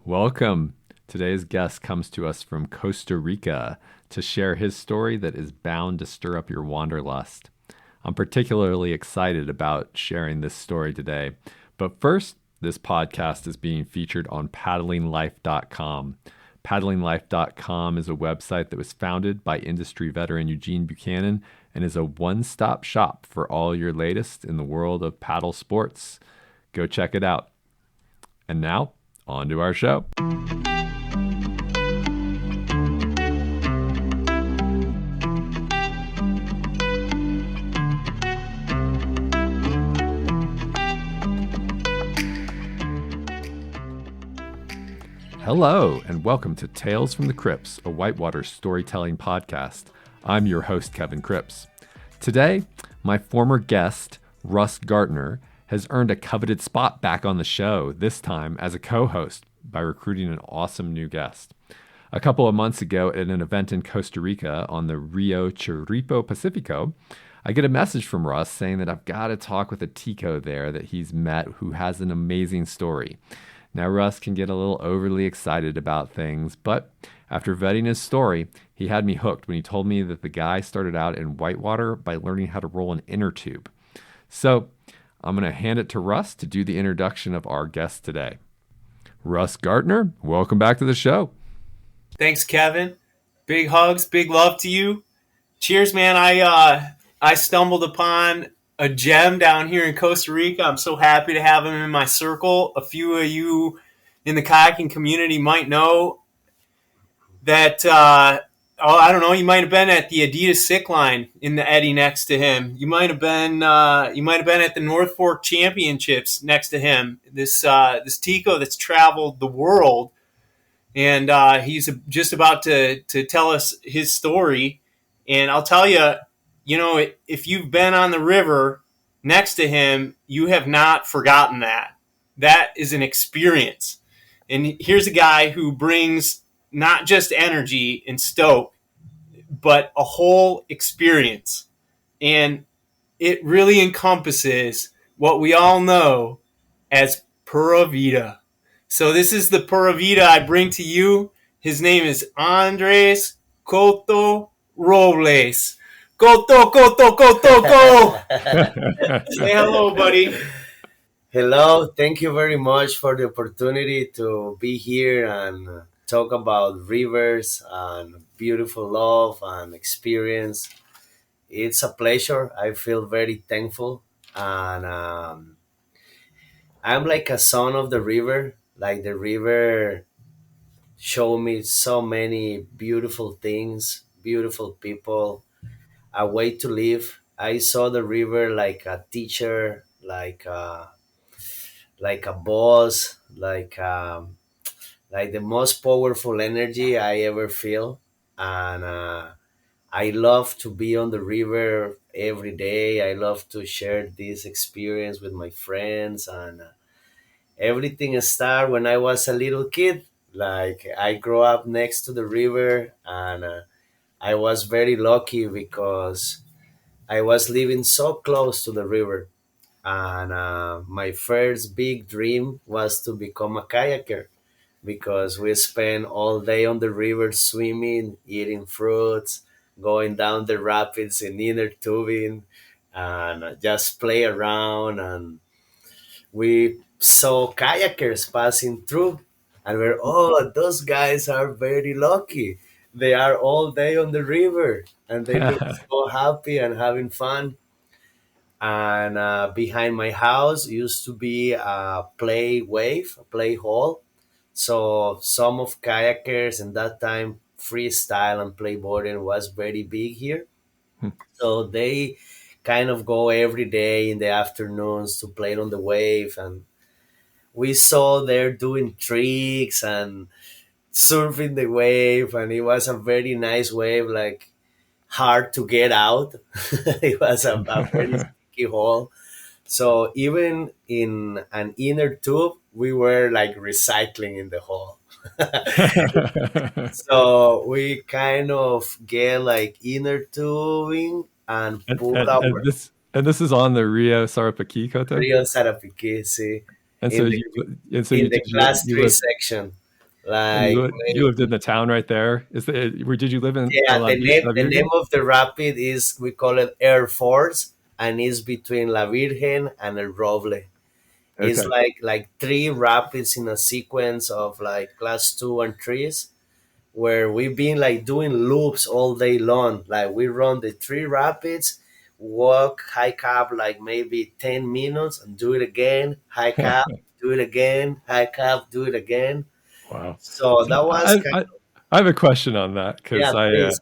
Welcome. Today's guest comes to us from Costa Rica to share his story that is bound to stir up your wanderlust. I'm particularly excited about sharing this story today. But first, this podcast is being featured on paddlinglife.com. Paddlinglife.com is a website that was founded by industry veteran Eugene Buchanan and is a one-stop shop for all your latest in the world of paddle sports. Go check it out. And now, on to our show. Hello, and welcome to Tales from the Crypts, a whitewater storytelling podcast. I'm your host, Kevin Cripps. Today, my former guest, Russ Gartner, has earned a coveted spot back on the show, this time as a co-host by recruiting an awesome new guest. A couple of months ago at an event in Costa Rica on the Rio Pacifico, I get a message from Russ saying that I've got to talk with a Tico there that he's met who has an amazing story. Now, Russ can get a little overly excited about things, but after vetting his story, he had me hooked when he told me that the guy started out in whitewater by learning how to roll an innertube. So, I'm going to hand it to Russ to do the introduction of our guest today. Russ Gartner, welcome back to the show. Thanks, Kevin. Big hugs, big love to you. Cheers, man. I stumbled upon a gem down here in Costa Rica. I'm so happy to have him in my circle. A few of you in the kayaking community might know that I don't know. You might have been at the Adidas Sick Line in the eddy next to him. You might have been at the North Fork Championships next to him. This Tico that's traveled the world, and he's just about to tell us his story. And I'll tell you, if you've been on the river next to him, you have not forgotten that. That is an experience. And here's a guy who brings not just energy and stoke, but a whole experience. And it really encompasses what we all know as Pura Vida. So this is the Pura Vida I bring to you. His name is Andrey Coto Robles. Go! Say hello, buddy. Hello, thank you very much for the opportunity to be here and talk about rivers and beautiful love and experience. It's a pleasure. I feel very thankful. And I'm like a son of the river. Like the river showed me so many beautiful things, beautiful people, a way to live. I saw the river like a teacher, like a boss, like the most powerful energy I ever feel. And I love to be on the river every day. I love to share this experience with my friends. And everything started when I was a little kid. Like I grew up next to the river, and I was very lucky because I was living so close to the river. And my first big dream was to become a kayaker because we spend all day on the river swimming, eating fruits, going down the rapids in inner tubing, and just play around. And we saw kayakers passing through, and we're, oh, those guys are very lucky. They are all day on the river, and they look so happy and having fun. And behind my house used to be a play hall. So some of kayakers in that time, freestyle and playboarding was very big here. So they kind of go every day in the afternoons to play on the wave. And we saw there doing tricks and surfing the wave. And it was a very nice wave, like hard to get out. It was a very sticky hole. So even in an inner tube, we were like recycling in the hole. So we kind of get like inner tubing and and, pull and, our and this and this is on the Rio Sarapiqui, Coto. Rio Sarapiqui, see, And so in the you in the did class you three live section. And Like you lived in the town right there. Where did you live in yeah, La the name Virgen? of the rapid is, we call it Air Force, and it's between La Virgen and El Roble. It's Okay. like three rapids in a sequence of like class two and threes, where we've been like doing loops all day long. Like we run the three rapids, walk, hike up like maybe 10 minutes, and do it again. Hike up, do it again. Hike up, do it again. Wow. So So that was kind I have a question on that because yeah, please.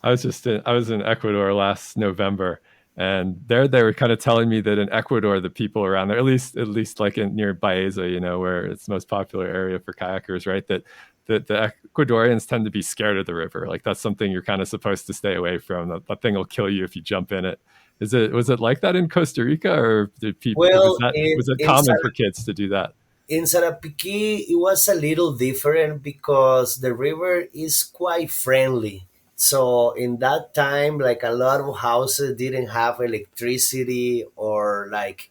I was in Ecuador last November, and there they were kind of telling me that in Ecuador the people around there, at least like in near Baeza, you know, where it's the most popular area for kayakers, right? That the Ecuadorians tend to be scared of the river. Like that's something you're kind of supposed to stay away from. That thing will kill you if you jump in it. Was it like that in Costa Rica, or did people Well, was it common for kids to do that? in Sarapiqui, it was a little different because the river is quite friendly. So in that time, like a lot of houses didn't have electricity or like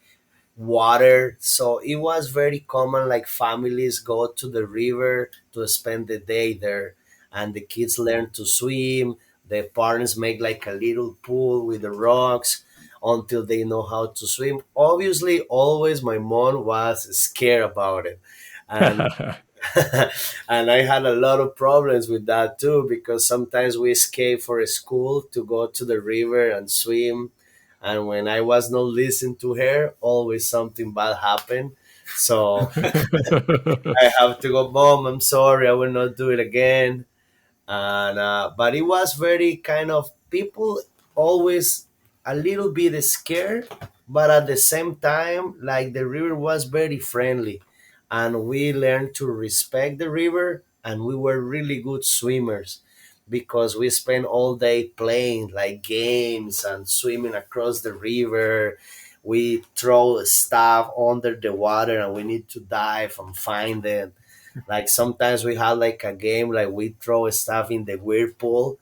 water. So it was very common, like families go to the river to spend the day there, and the kids learn to swim. The parents make like a little pool with the rocks until they know how to swim. Obviously, always my mom was scared about it. And and I had a lot of problems with that too, because sometimes we escape for school to go to the river and swim, and when I was not listening to her, always something bad happened. So I have to go, Mom, I'm sorry, I will not do it again. And but it was very kind of, people always a little bit scared, but at the same time, like the river was very friendly, and we learned to respect the river, and we were really good swimmers because we spent all day playing like games and swimming across the river. We throw stuff under the water and we need to dive and find it. Like sometimes we had like a game, like we throw stuff in the whirlpool,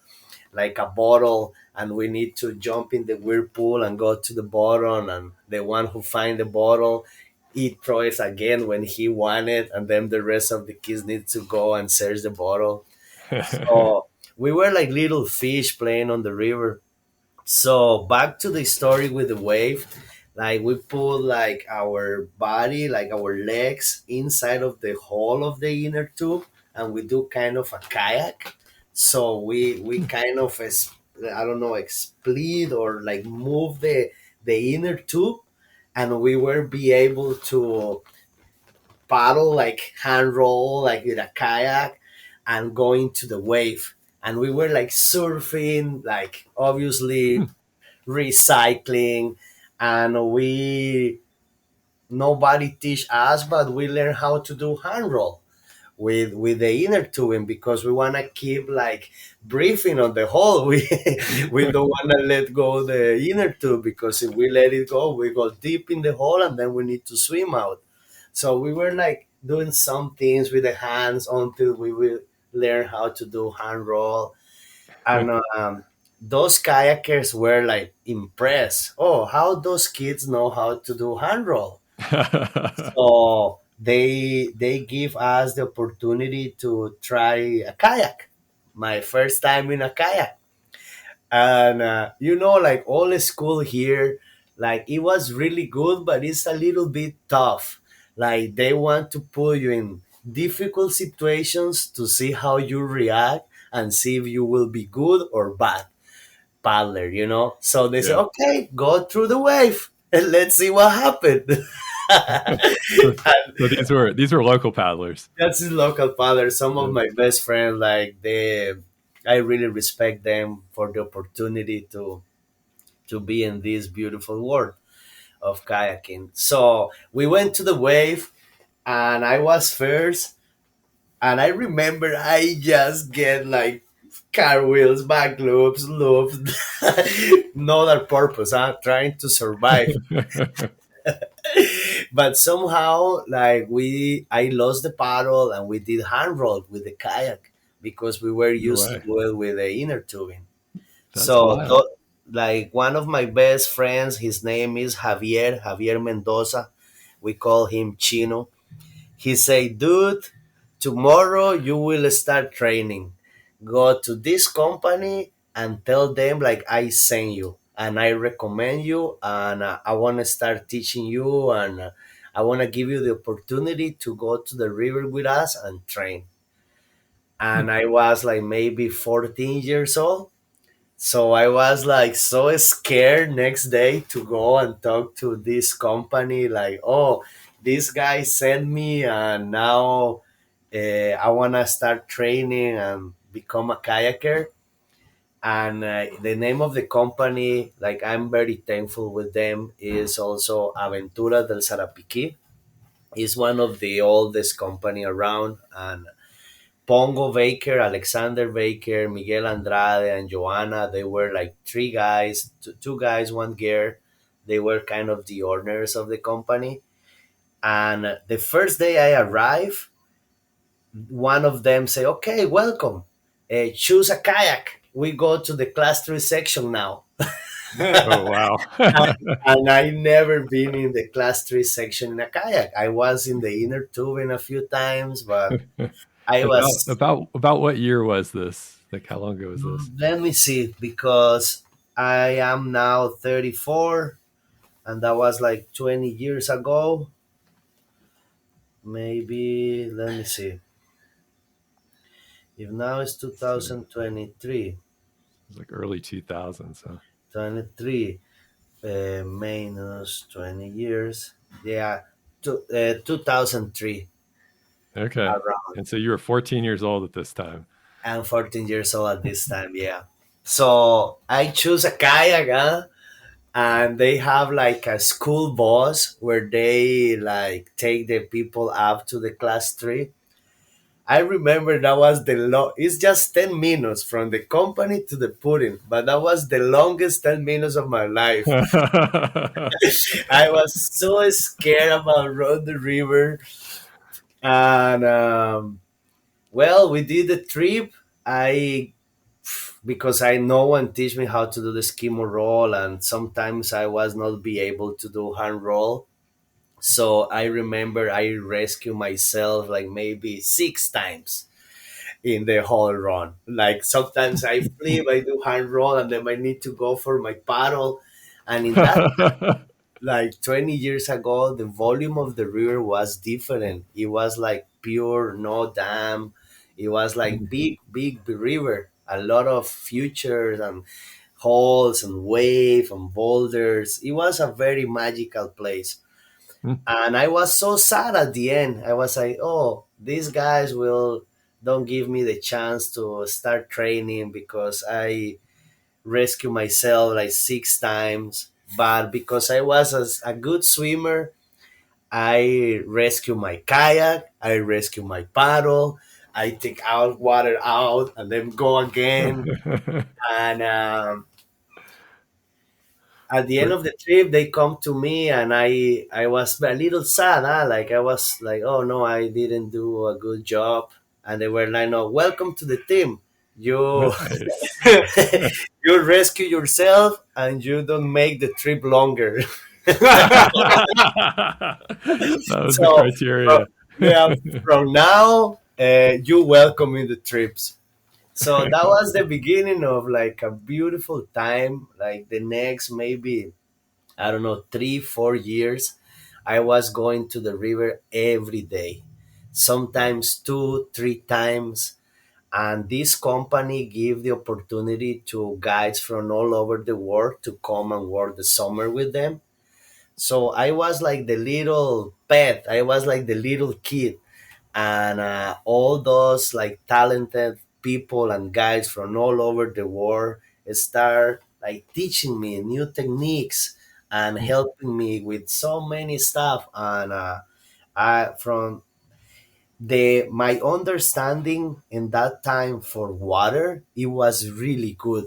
like a bottle, and we need to jump in the whirlpool and go to the bottom, and the one who find the bottle, he throws again when he won it, and then the rest of the kids need to go and search the bottle. So we were like little fish playing on the river. So back to the story with the wave, like we put like our body, like our legs inside of the hole of the inner tube, and we do kind of a kayak. So we kind of I don't know, split or like move the inner tube, and we will be able to paddle, like hand roll like with a kayak, and go into the wave. And we were like surfing, like obviously recycling, and we, nobody teach us, but we learn how to do hand roll with the inner tubing, because we want to keep like breathing on the hole. We don't want to let go the inner tube, because if we let it go, we go deep in the hole and then we need to swim out. So we were like doing some things with the hands until we will learn how to do hand roll. And those kayakers were like impressed. Oh, how those kids know how to do hand roll. So they give us the opportunity to try a kayak. My first time in a kayak. And like all the school here, like it was really good, but it's a little bit tough. Like they want to put you in difficult situations to see how you react and see if you will be good or bad paddler. So they say, Yeah. okay, go through the wave and let's see what happened. So, so these were local paddlers. That's his local paddler. Some of Yeah. my best friends, like I really respect them for the opportunity to be in this beautiful world of kayaking. So we went to the wave, and I was first. And I remember I just get like car wheels, back loops, no other purpose, huh? Trying to survive. But somehow, like I lost the paddle, and we did hand roll with the kayak because we were No used to way. do it with the inner tubing. That's So, wild. like one of my best friends, his name is Javier Mendoza. We call him Chino. He say, dude, tomorrow you will start training. Go to this company and tell them like I send you and I recommend you, and I want to start teaching you, and I want to give you the opportunity to go to the river with us and train. And I was like maybe 14 years old. So I was like so scared next day to go and talk to this company, like, oh, this guy sent me, and now I want to start training and become a kayaker. And the name of the company, like, I'm very thankful with them, is also Aventura del Sarapiqui. It's one of the oldest company around, and Pongo Baker, Alexander Baker, Miguel Andrade, and Joanna. They were like three guys, two guys, one girl. They were kind of the owners of the company. And the first day I arrived, one of them say, "Okay, welcome. Choose a kayak. We go to the class three section now." Oh, wow. And I never been in the class three section in a kayak. I was in the inner tubing a few times, but I was. About what year was this? Like, how long ago was this? Let me see, because I am now 34, and that was like 20 years ago. Maybe, let me see. If now it's So it 2023, was like early 2000s. Huh? 23 minus 20 years. Yeah, 2003 Okay. around. And so you were 14 years old at this time. I'm 14 years old at this time, yeah. So I choose a kayak, huh? And they have like a school bus where they like take the people up to the class three. I remember that was it's just 10 minutes from the company to the pudding, but that was the longest 10 minutes of my life. I was so scared about road the river. And well, we did the trip. I because I no one teach me how to do the skimo roll, and sometimes I was not be able to do hand roll. So I remember I rescue myself like maybe six times in the whole run. Like sometimes I flip, I do hand roll, and then I need to go for my paddle. And in that, like 20 years ago, the volume of the river was different. It was like pure, no dam. It was like big, big river. A lot of futures and holes and wave and boulders. It was a very magical place. And I was so sad at the end. I was like, oh, these guys will don't give me the chance to start training because I rescue myself like six times. But because I was a good swimmer, I rescue my kayak, I rescue my paddle, I take out water out and then go again. And at the end But of the trip, they come to me, and I was a little sad. Huh? Like I was like, oh no, I didn't do a good job. And they were like, no, welcome to the team. You nice. you rescue yourself and you don't make the trip longer. That was the So criteria. yeah, from now you welcome in the trips. So that was the beginning of like a beautiful time. Like the next maybe I don't know 3 4 years, I was going to the river every day, sometimes two three times. And this company give the opportunity to guides from all over the world to come and work the summer with them. So I was like the little pet. I was like the little kid, and all those like talented people and guys from all over the world start like teaching me new techniques and helping me with so many stuff. And I from the my understanding in that time for water, it was really good,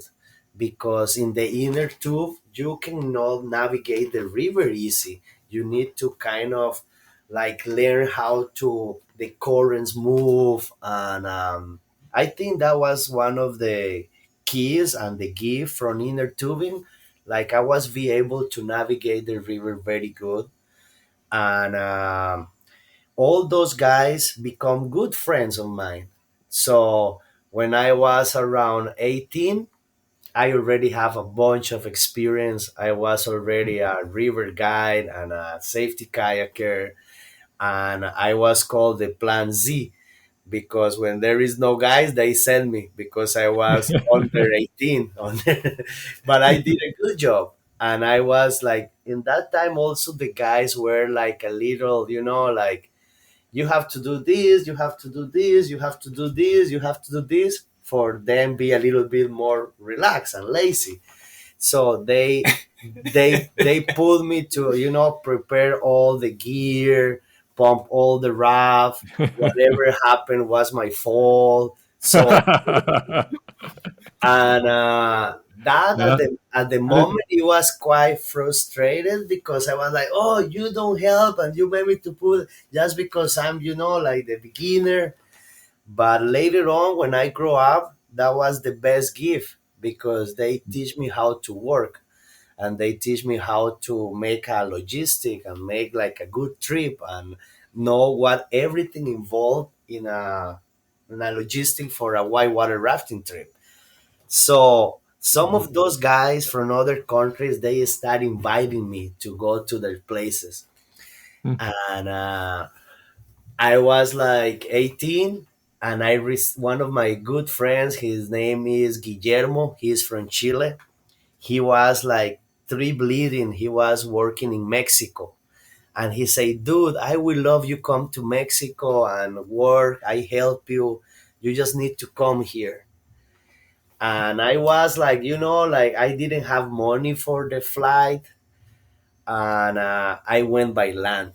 because in the inner tube you cannot navigate the river easy. You need to kind of like learn how to the currents move. And I think that was one of the keys and the gift from inner tubing. Like I was be able to navigate the river very good. And all those guys become good friends of mine. So when I was around 18, I already have a bunch of experience. I was already a river guide and a safety kayaker, and I was called the Plan Z because when there is no guys, they send me because I was under 18. But I did a good job. And I was like, in that time, also the guys were like a little, like, you have to do this, you have to do this, you have to do this, you have to do this, for them be a little bit more relaxed and lazy. So they pulled me to prepare all the gear, pump all the raft. Whatever happened was my fault. So and that Yeah. at the How did- moment it was quite frustrated because I was like, oh, you don't help and you made me to put just because I'm like the beginner. But later on, when I grow up, that was the best gift because they teach me how to work and they teach me how to make a logistic and make like a good trip and know what everything involved in a logistic for a whitewater rafting trip. So some of those guys from other countries they start inviting me to go to their places, and I was like 18, and one of my good friends, his name is Guillermo. He's from Chile. He was like three bleeding. He was working in Mexico. And he said, dude, I will love you come to Mexico and work. I help you. You just need to come here. And I was like, like I didn't have money for the flight. And I went by land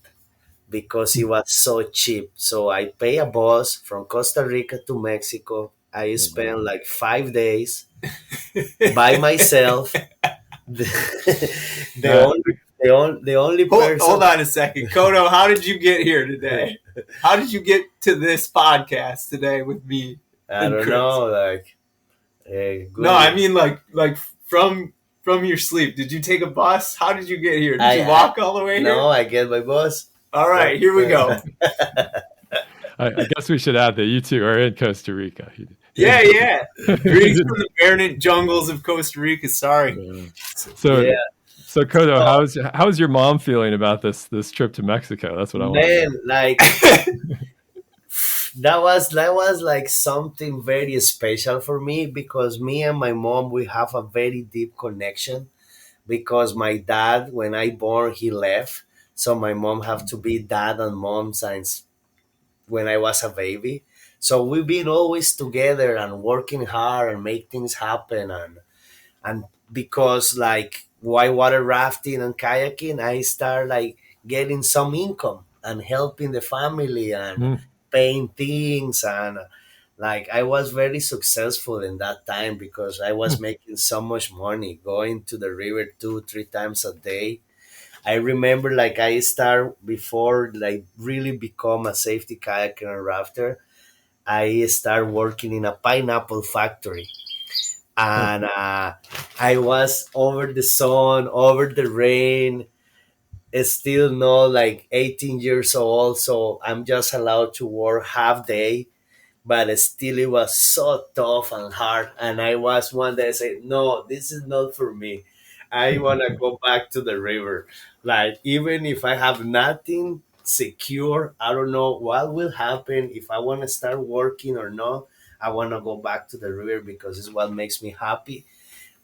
because it was so cheap. So I pay a bus from Costa Rica to Mexico. I spent like 5 days by myself. The, the Uh, only the only person. Hold on a second, Koto. How did you get here today? How did you get to this podcast today with me I and don't Chris? know, like No, good. I mean like from your sleep. Did you take a bus? How did you get here? Did you walk all the way here? No, I get my bus. All right, here we go. I guess we should add that you two are in Costa Rica. Yeah. Greetings from the barren jungles of Costa Rica. Sorry. So, Yeah, so Koto, how's your mom feeling about this trip to Mexico? That's what I want. man, like that was like something very special for me because me and my mom we have a very deep connection because my dad when I born he left, so my mom have to be dad and mom since when I was a baby. So we've been always together and working hard and make things happen and because like whitewater rafting and kayaking, I start like getting some income and helping the family and Mm. paying things and like I was very successful in that time because I was making so much money going to the river 2 3 times a day. I remember like I start before like really become a safety kayaker and rafter. I start working in a pineapple factory, and I was over the sun, over the rain. It's still not like 18 years old, so I'm just allowed to work half day. But still, it was so tough and hard. And I was one day I said, "No, this is not for me. I wanna go back to the river. Like even if I have nothing secure, I don't know what will happen if I wanna start working or not. I wanna go back to the river because it's what makes me happy.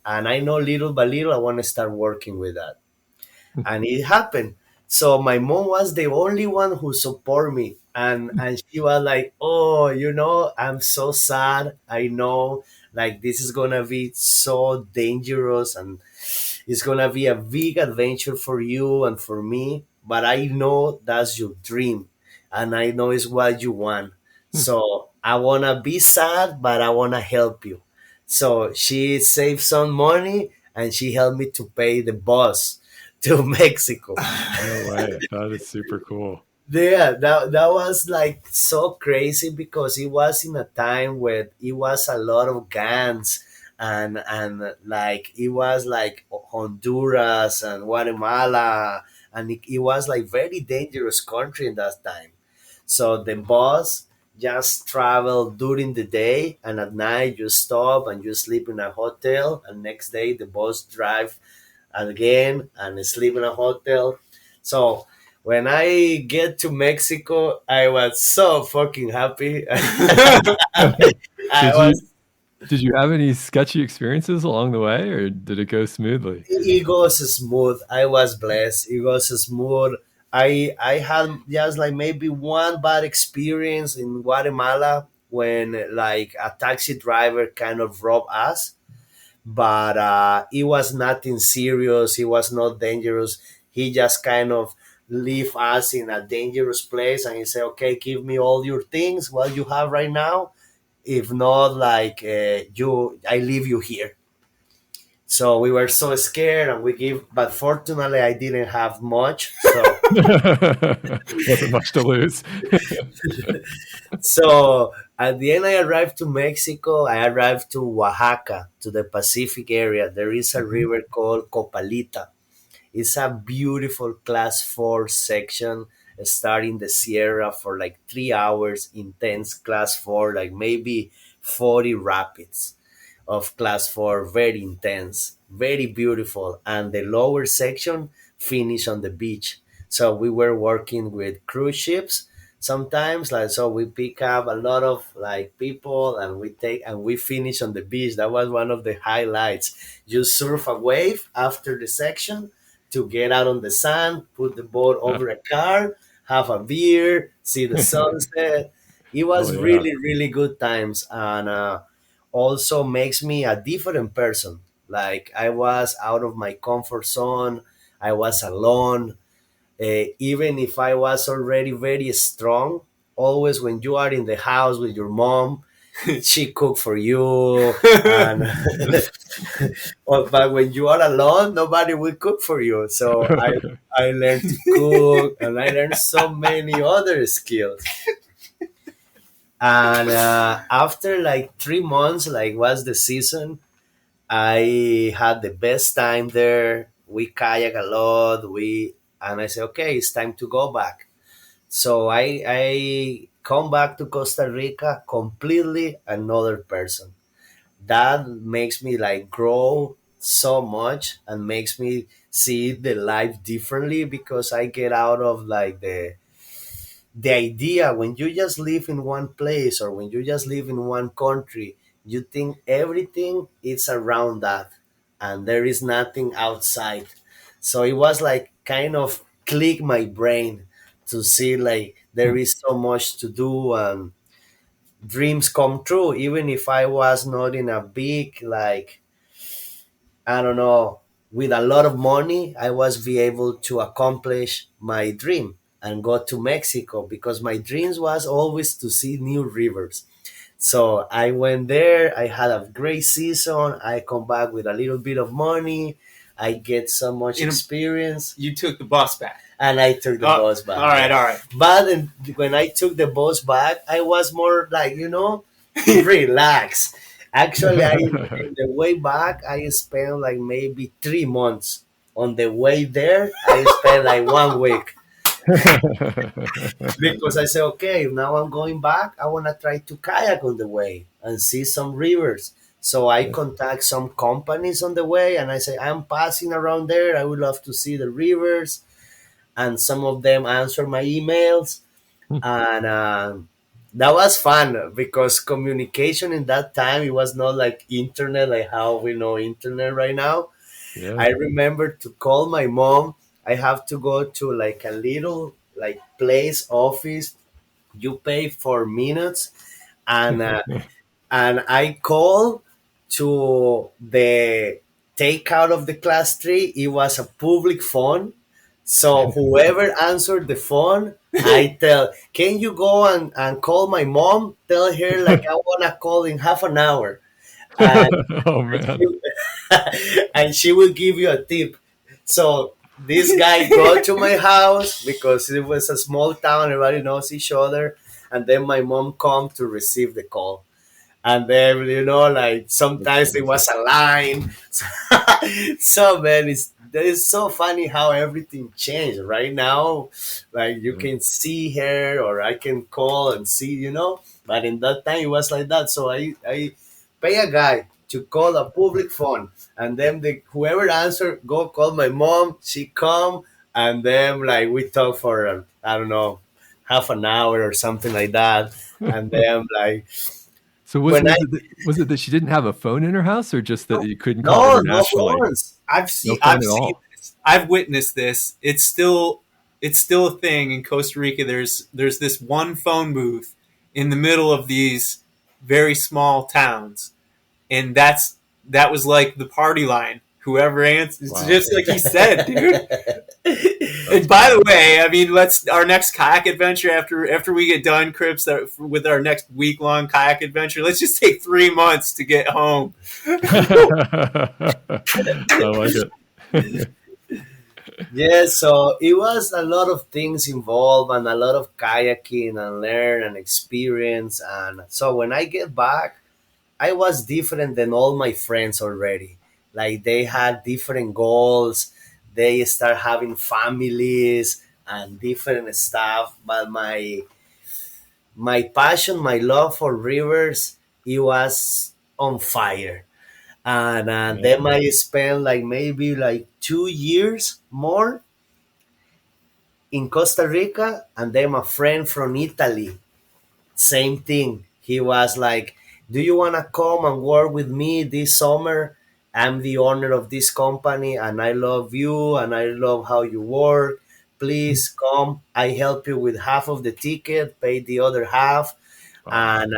And I know little by little, I wanna start working with that." And it happened. So my mom was the only one who support me, and she was like, "Oh, I'm so sad. I know, like this is gonna be so dangerous, and it's gonna be a big adventure for you and for me. But I know that's your dream, and I know it's what you want. So I wanna be sad, but I wanna help you." So she saved some money and she helped me to pay the bus to Mexico. No way. That is super cool. Yeah, that was like so crazy because it was in a time where it was a lot of gangs and like it was like Honduras and Guatemala and it was like very dangerous country in that time. So the bus just travel during the day, and at night you stop and you sleep in a hotel, and next day the bus drive again and sleep in a hotel. So when I get to Mexico, I was so fucking happy. I did you was did you have any sketchy experiences along the way, or did it go smoothly? it goes smooth. I was blessed. It goes smooth. I had just like maybe one bad experience in Guatemala when like a taxi driver kind of robbed us, but it was nothing serious. It was not dangerous. He just kind of leave us in a dangerous place, and he said, "Okay, give me all your things, what you have right now. If not, like I leave you here." So we were so scared, and we give. But fortunately, I didn't have much. So Wasn't much to lose. so at the end, I arrived to Mexico. I arrived to Oaxaca, to the Pacific area. There is a Mhm. river called Copalita. It's a beautiful class 4 section, starting the Sierra for like 3 hours, intense class 4, like maybe 40 rapids of class 4, very intense, very beautiful. And the lower section finish on the beach. So we were working with cruise ships sometimes, like, so we pick up a lot of like people, and we finish on the beach. That was one of the highlights. You surf a wave after the section to get out on the sand, put the boat over a car, have a beer, see the sunset. It Oh was yeah. really, really good times, and also makes me a different person. Like I was out of my comfort zone. I was alone. Even if I was already very strong, always when you are in the house with your mom, she cook for you, and but when you are alone, nobody will cook for you. So I learned to cook, and I learned so many other skills. And after like 3 months, like was the season, I had the best time there. We kayak a lot. And I said, okay, it's time to go back. So I come back to Costa Rica completely another person. That makes me like grow so much and makes me see the life differently, because I get out of like the idea when you just live in one place or when you just live in one country, you think everything is around that and there is nothing outside. So it was like kind of click my brain to see like there is so much to do, and dreams come true even if I was not in a big like, I don't know, with a lot of money, I was be able to accomplish my dream and go to Mexico, because my dreams was always to see new rivers. So I went there. I had a great season. I come back with a little bit of money. I get so much experience, You took the bus back. and I took the bus back. All right, all right. But when I took the bus back, I was more like, relaxed. Actually, in the way back, I spent like maybe 3 months. On the way there, I spent like 1 week, because I said, okay, now I'm going back. I want to try to kayak on the way and see some rivers. So I contact some companies on the way, and I say, I'm passing around there. I would love to see the rivers. And some of them answer my emails, and that was fun because communication in that time, it was not like internet, like how we know internet right now. Yeah. I remember to call my mom. I have to go to like a little like place office. You pay for minutes, and I call to the takeout of the class 3. It was a public phone, so whoever answered the phone, I tell, can you go and call my mom? Tell her like I wanna call in half an hour, and Oh man. and she will give you a tip. So this guy go to my house because it was a small town, everybody knows each other, and then my mom come to receive the call. And then like sometimes it was a line. So man, that is so funny how everything changed right now. Like you can see her, or I can call and see, But in that time, it was like that. So I pay a guy to call a public phone, and then whoever answer go call my mom. She come, and then like we talk for I don't know, half an hour or something like that, and then like So when I was it that she didn't have a phone in her house, or just that you couldn't call no internationally? phones. No I've phone at seen all. this. I've witnessed this. It's still a thing in Costa Rica. There's this one phone booth in the middle of these very small towns, and that was like the party line. Whoever answers, it's Wow. just like you said, dude. That's And by the wild. way, I mean, let's our next kayak adventure after we get done, Crips, with our next week long kayak adventure. Let's just take 3 months to get home. I like it. Yeah, so it was a lot of things involved and a lot of kayaking and learn and experience. And so when I get back, I was different than all my friends already. Like they had different goals, they start having families and different stuff. But my passion, my love for rivers, it was on fire. And Yeah. then I spent like maybe like 2 years more in Costa Rica, and then a friend from Italy, same thing. He was like, "Do you want to come and work with me this summer? I'm the owner of this company, and I love you, and I love how you work. Please come. I help you with half of the ticket, pay the other half, Wow. and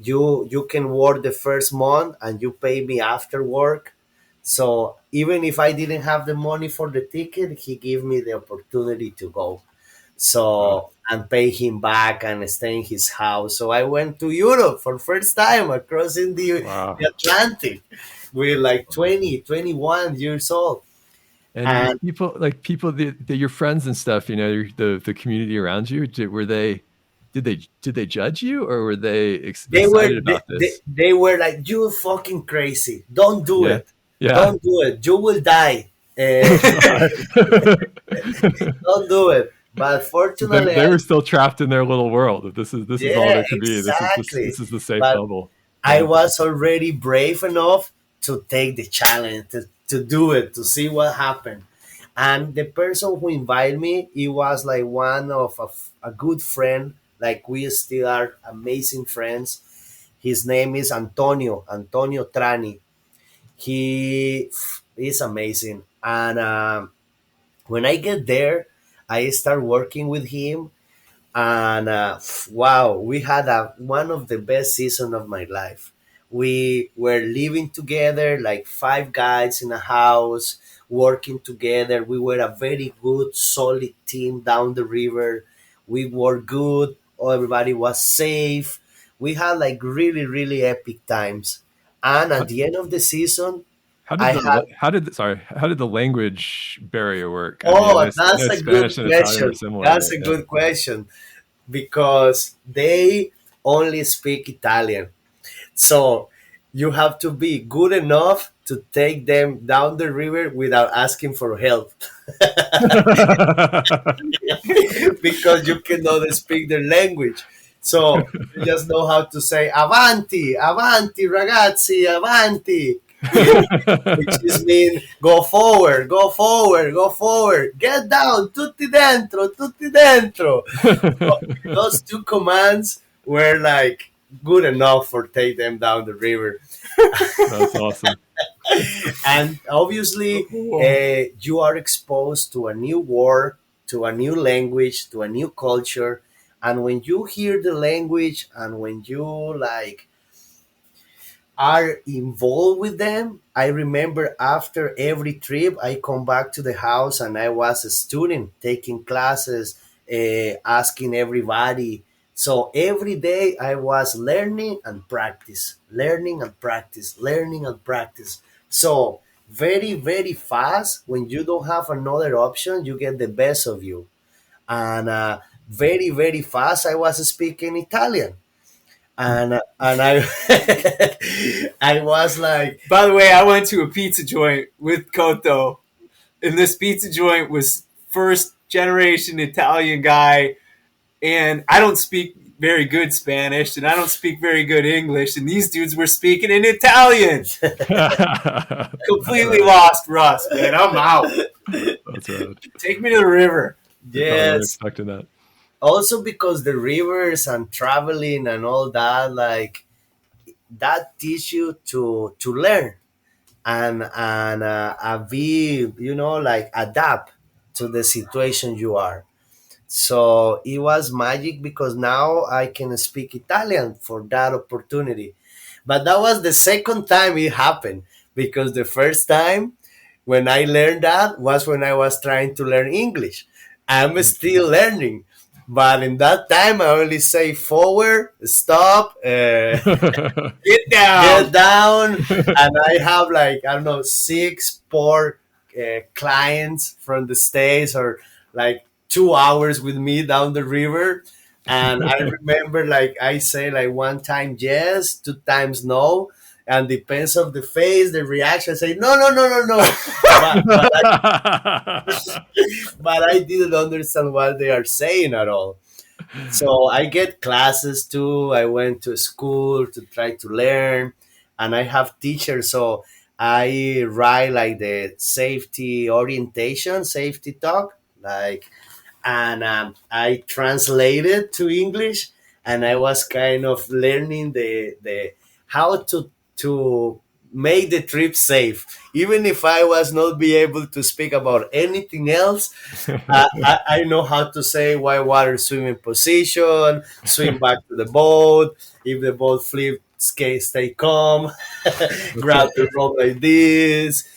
you can work the first month, and you pay me after work." So even if I didn't have the money for the ticket, he gave me the opportunity to go. Wow. So and pay him back and stay in his house. So I went to Europe for first time across in Wow. the Atlantic with like 20, 21 years old. And the And people, your friends and stuff, the community around you, did they judge you, or were they they were excited about this? they were like, "You fucking crazy. Don't do Yeah. it. Yeah. Don't do it. You will die. Don't do it." But they, fortunately, they were still trapped in their little world. If this is all yeah, there could be. exactly. This is the safe But bubble. I Yeah. was already brave enough to take the challenge, to do it, to see what happened. And the person who invited me, he was like one of a good friend. Like we still are amazing friends. His name is Antonio Trani. He is amazing. And when I get there, I start working with him, and wow, we had one of the best seasons of my life. We were living together like five guys in a house, working together. We were a very good solid team down the river. We were good, everybody was safe. We had like really really epic times, and at How, the end of the season how did I had how did the language barrier work? I mean, oh, I know that's a good Spanish and Italian are question. similar, That's but a yeah. good question because they only speak Italian. So you have to be good enough to take them down the river without asking for help because you cannot speak their language. So you just know how to say avanti, avanti, ragazzi, avanti, which is mean go forward, go forward, go forward, get down, tutti dentro. So those two commands were like good enough for take them down the river. That's awesome. And obviously, you are exposed to a new word, to a new language, to a new culture. And when you hear the language and when you like are involved with them. I remember after every trip, I come back to the house and I was a student taking classes, asking everybody. So every day I was learning and practice, learning and practice, learning and practice. So very, very fast, when you don't have another option, you get the best of you. And very, very fast, I was speaking Italian, and I I was like, By the way, I went to a pizza joint with Koto. and this pizza joint was first generation Italian guy, and I don't speak very good Spanish, and I don't speak very good English, and these dudes were speaking in Italian. Completely lost Russ, man. I'm out. That's right. Take me to the river. They probably weren't Yes. expecting that. Also because the rivers and traveling and all that, like that teach you to learn and be, like adapt to the situation you are. So it was magic because now I can speak Italian for that opportunity. But that was the second time it happened, because the first time when I learned that was when I was trying to learn English. I'm still learning. But in that time, I only say forward, stop, Get down. get down, and I have like, I don't know, six poor clients from the States, or like 2 hours with me down the river. And I remember, like, I say like one time yes, two times no, and depends of the face, the reaction. I say no, no, no, no, no. But I didn't understand what they are saying at all. So I get classes too. I went to school to try to learn, and I have teachers. So I write like the safety orientation, safety talk, like, and I translated to English, and I was kind of learning the how to make the trip safe, even if I was not be able to speak about anything else. I know how to say whitewater swimming position, swim back to the boat. If the boat flips, stay calm. Grab the rope like this,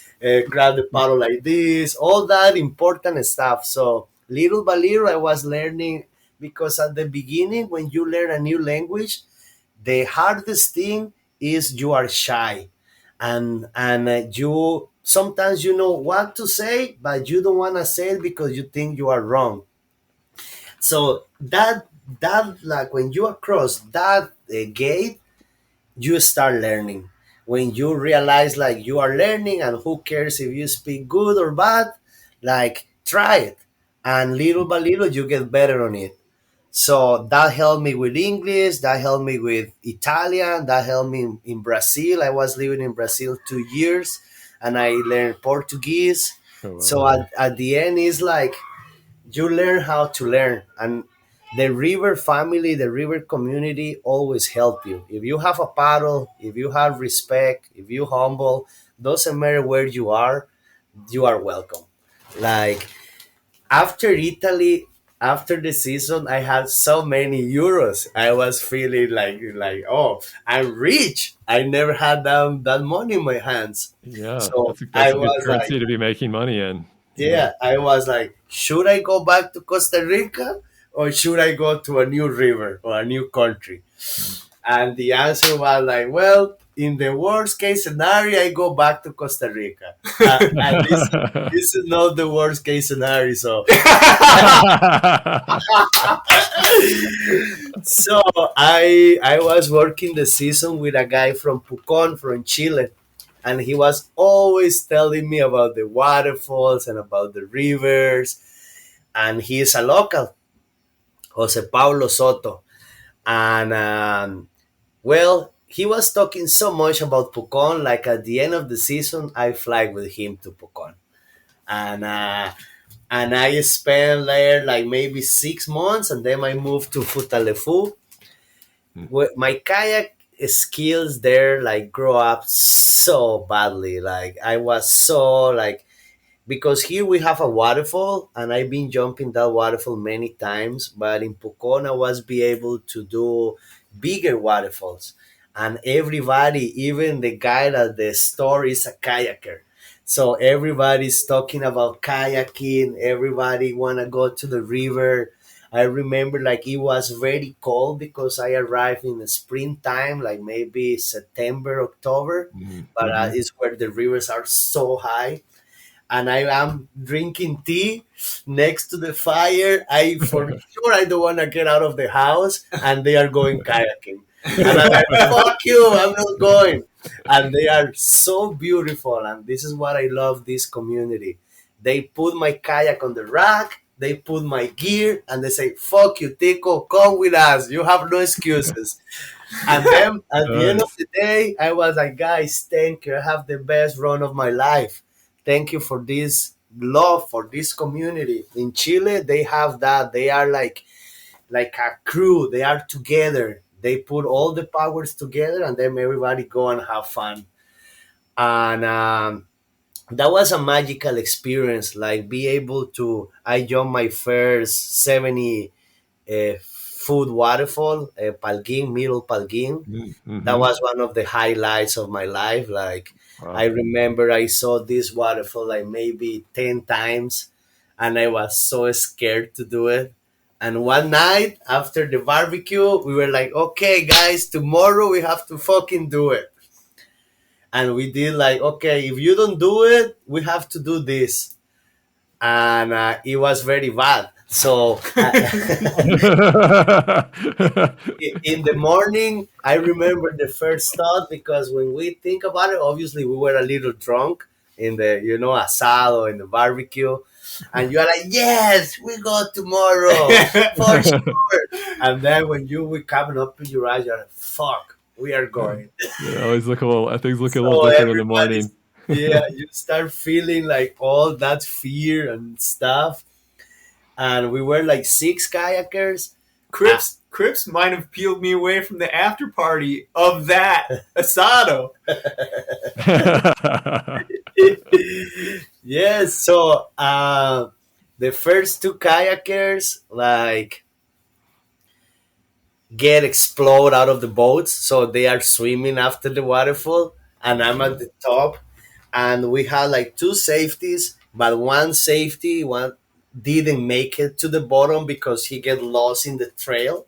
grab the paddle like this. All that important stuff. So little by little, I was learning, because at the beginning, when you learn a new language, the hardest thing is you are shy, and you sometimes you know what to say, but you don't want to say it because you think you are wrong. So that like when you cross that gate, you start learning. When you realize like you are learning, and who cares if you speak good or bad, like try it, and little by little you get better on it. So that helped me with English, that helped me with Italian, that helped me in Brazil. I was living in Brazil 2 years, and I learned Portuguese. Oh, So wow. at the end, it's like you learn how to learn. And the river family, the river community always help you. If you have a paddle, if you have respect, if you humble, doesn't matter where you are welcome. Like after Italy, after the season, I had so many euros. I was feeling like, oh, I'm rich. I never had that money in my hands. Yeah, So that's I a good was like, currency to be making money in. Yeah. yeah, I was like, should I go back to Costa Rica, or should I go to a new river or a new country? And the answer was like, well, in the worst case scenario, I go back to Costa Rica. And this is not the worst case scenario. So so I was working the season with a guy from Pucón, from Chile, and he was always telling me about the waterfalls and about the rivers. And he is a local, Jose Paulo Soto, and well, he was talking so much about Pucón. Like at the end of the season, I fly with him to Pucón, and I spent there like maybe 6 months, and then I moved to Futalefu. My kayak skills there like grow up so badly. Like I was so like, because here we have a waterfall, and I've been jumping that waterfall many times, but in Pucón I was be able to do bigger waterfalls. And everybody, even the guy at the store, is a kayaker. So everybody's talking about kayaking, everybody wanna go to the river. I remember like it was very cold because I arrived in the springtime, like maybe September, October, but Mhm. it's where the rivers are so high, and I am drinking tea next to the fire. I for sure I don't want to get out of the house, and they are going kayaking, and I'm like, "Fuck you! I'm not going." And they are so beautiful, and this is what I love this community. They put my kayak on the rack, they put my gear, and they say, "Fuck you, Tico, come with us. You have no excuses." And then at the end of Nice. the day, I was like, "Guys, thank you. I have the best run of my life. Thank you for this love for this community." In Chile, they have that. They are like a crew. They are together. They put all the powers together, and then everybody go and have fun. And that was a magical experience. Like be able to, I jumped my first 70 foot waterfall, Palguin, Middle Palguin. That Mm-hmm. was one of the highlights of my life. Like I Wow. remember I saw this waterfall like maybe 10 times, and I was so scared to do it. And one night after the barbecue, we were like, "Okay, guys, tomorrow we have to fucking do it." And we did like, "Okay, if you don't do it, we have to do this." And it was very bad. So in the morning, I remember the first thought, because when we think about it, obviously we were a little drunk in the, asado, in the barbecue. And you're like, "Yes, we go tomorrow for sure." And then when you wake coming up in your eyes, you're like, "Fuck, we are going." They always look a little. Things look a little So different in the morning. everybody's, yeah, you start feeling like all that fear and stuff. And we were like six kayakers. Crips might have peeled me away from the after party of that asado. Yes, so the first two kayakers like get explode out of the boats, so they are swimming after the waterfall, and I'm at the top, and we had like two safeties, but one didn't make it to the bottom because he get lost in the trail.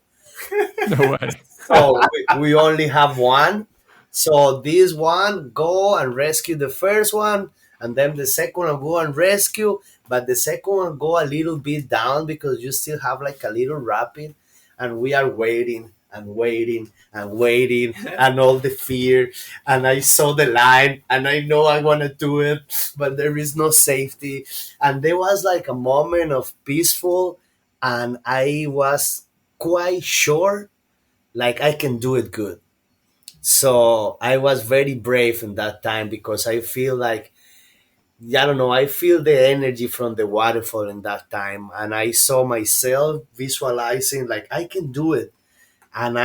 No way. So we only have one. So this one go and rescue the first one, and then the second one go and rescue. But the second one go a little bit down because you still have like a little rapid, and we are waiting and waiting and waiting and all the fear. And I saw the line, and I know I want to do it, but there is no safety. And there was like a moment of peaceful, and I was quite sure like I can do it good. So I was very brave in that time because I feel like, I don't know, I feel the energy from the waterfall in that time, and I saw myself visualizing like I can do it, and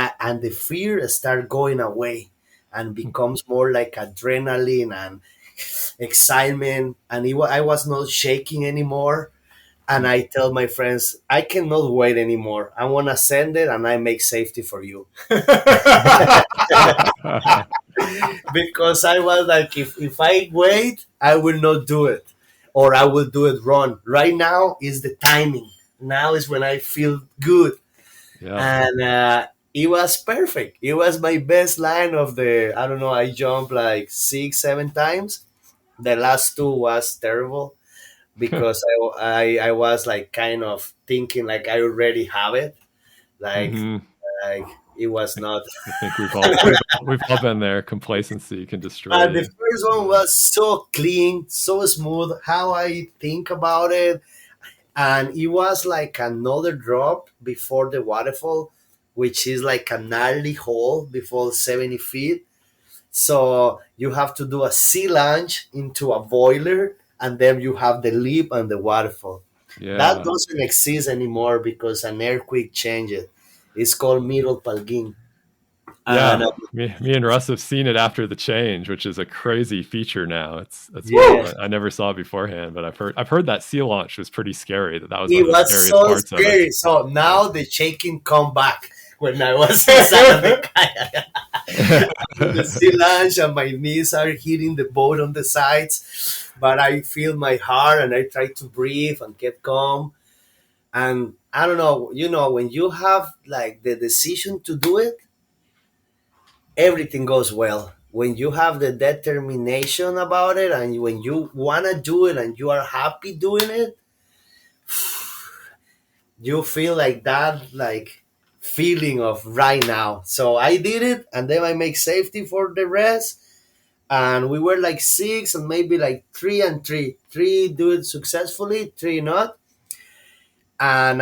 the fear start going away and becomes more like adrenaline and excitement, and I was not shaking anymore. And I tell my friends, I cannot wait anymore. I want to send it, and I make safety for you. Because I was like, if I wait, I will not do it, or I will do it wrong. Right now is the timing. Now is when I feel good, Yeah. and it was perfect. It was my best line of the. I don't know. I jumped like 6, 7 times. The last two was terrible because I was like kind of thinking like I already have it. Like Hmm. like it was not. I think we've all been there. Complacency can destroy The you. first one was so clean, so smooth. How I think about it, and it was like another drop before the waterfall, which is like a gnarly hole before 70 feet. So you have to do a sea launch into a boiler, and then you have the leap and the waterfall. That Yeah. doesn't exist anymore because an earthquake changed it. It's called Middle Palguin. And Yeah. Me and Russ have seen it after the change, which is a crazy feature now. It's yeah, cool. I never saw it beforehand, but I've heard that sea launch was pretty scary. That was one it of the was scariest so parts of it. scary. So Yeah. now the shaking come back when I was inside of the kayak. The sea launch and my knees are hitting the boat on the sides, but I feel my heart and I try to breathe and get calm. And I don't know, when you have like the decision to do it, everything goes well. When you have the determination about it, and when you want to do it and you are happy doing it, you feel like that, like feeling of right now. So I did it, and then I make safety for the rest, and we were like six and maybe like three and three. Three do it successfully, three not. And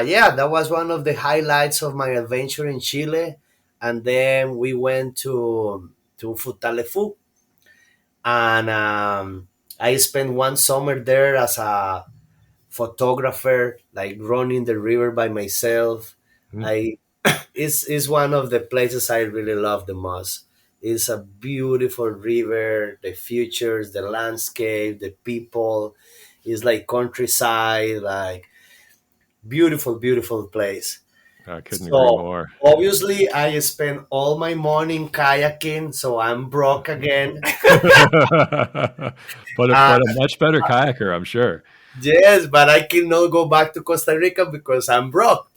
yeah, that was one of the highlights of my adventure in Chile. And then we went to Futalefu, and I spent one summer there as a photographer, like running the river by myself. I it's one of the places I really love the most. It's a beautiful river, the features, the landscape, the people. It's like countryside, like beautiful, beautiful place. I couldn't agree So more. obviously, I spent all my morning kayaking, so I'm broke again. But a much better kayaker, I'm sure. Yes, but I cannot go back to Costa Rica because I'm broke.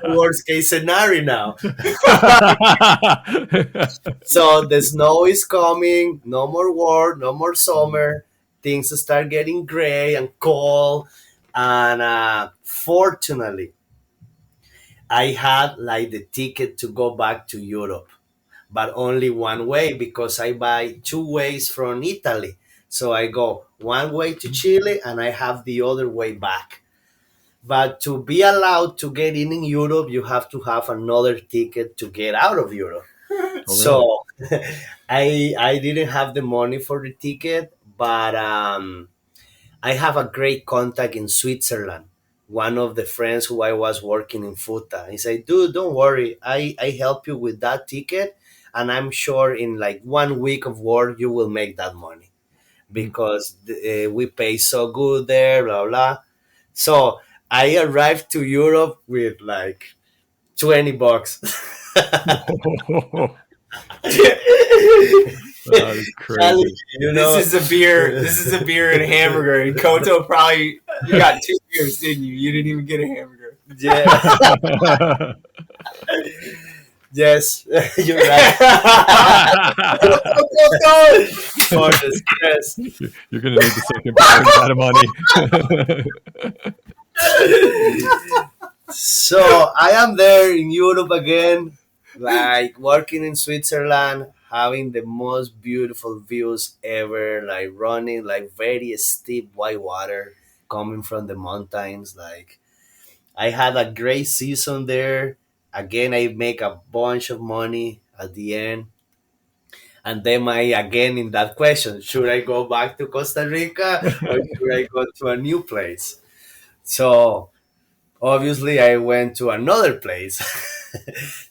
Worst case scenario now. So the snow is coming. No more war. No more summer. Things start getting gray and cold. And fortunately, I had like the ticket to go back to Europe, but only one way because I buy two ways from Italy. So I go one way to Chile and I have the other way back. But to be allowed to get in Europe, you have to have another ticket to get out of Europe. Oh, So I didn't have the money for the ticket, but I have a great contact in Switzerland. One of the friends who I was working in Futa, he said, "Dude, don't worry. I help you with that ticket, and I'm sure in like 1 week of work you will make that money because we pay so good there, blah blah." So I arrived to Europe with like $20. That is crazy. You know, This is a beer. This is a beer and a hamburger. And Coto probably you got two beers, didn't you? You didn't even get a hamburger. yeah. Yes, you're right. For the stress. You're going to need the second part of money. So I am there in Europe again, like working in Switzerland, having the most beautiful views ever, like running like very steep whitewater coming from the mountains. Like I had a great season there. Again, I make a bunch of money at the end. And then I again in that question, should I go back to Costa Rica or should I go to a new place? So obviously I went to another place.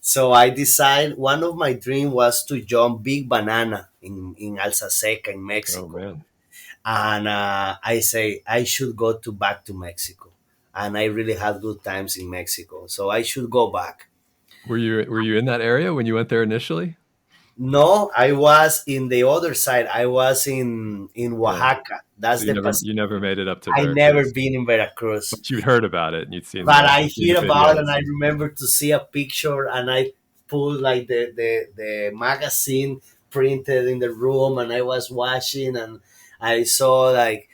So I decided one of my dreams was to jump Big Banana in Alsaceca in Oh, Mexico. man. And I say I should go to back to Mexico. And I really had good times in Mexico. So I should go back. Were you in that area when you went there initially? No, I was in the other side. I was in Oaxaca. That's So the you never made it up to I Veracruz. never been in Veracruz. But you'd heard about it and you'd seen But the, I seen hear the about it videos. and I remember to see a picture and I put like the magazine printed in the room and I was watching and I saw like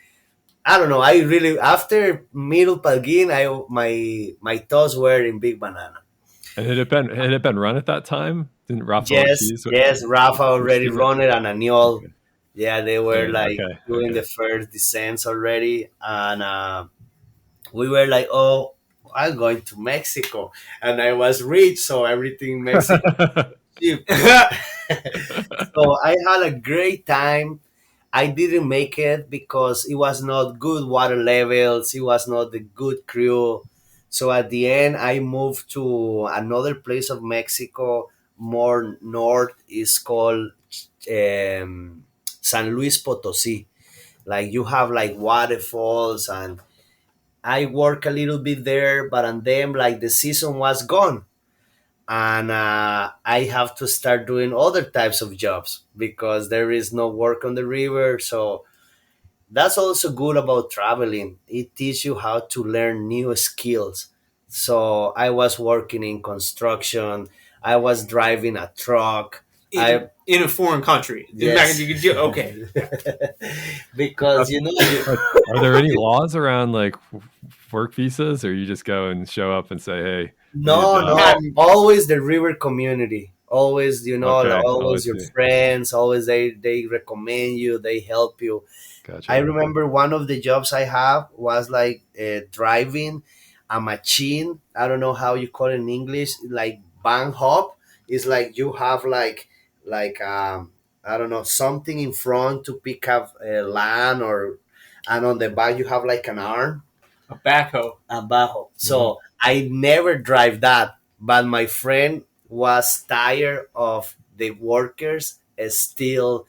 I don't know, I really after Middle Palguin my thoughts were in Big Banana. And had it been run at that time? Didn't Rafa Yes, Ortiz? yes, Rafa already Ortiz- run it and Aniol. Okay. Yeah, they were like Okay, doing okay. the first descents already, and we were like, "Oh, I'm going to Mexico," and I was rich, so everything Mexico cheap. So I had a great time. I didn't make it because it was not good water levels. It was not the good crew. So at the end, I moved to another place of Mexico, more north. Is called San Luis Potosi. Like you have like waterfalls, and I work a little bit there, but on them like the season was gone, and I have to start doing other types of jobs because there is no work on the river. So that's also good about traveling. It teaches you how to learn new skills. So I was working in construction. I was driving a truck. In a foreign country. Yes. Okay. Because Are there any laws around like work visas, or you just go and show up and say, "Hey"? no, need a job? always the river community. always, Okay. Oh, I always your see. friends, always they recommend you, they help you. I Gotcha. remember one of the jobs I have was like driving a machine. I don't know how you call it in English, like bank hop. It's like you have like I don't know, something in front to pick up land, or and on the back you have like an arm, A backhoe. a bajo. Hmm. So I never drive that, but my friend was tired of the workers still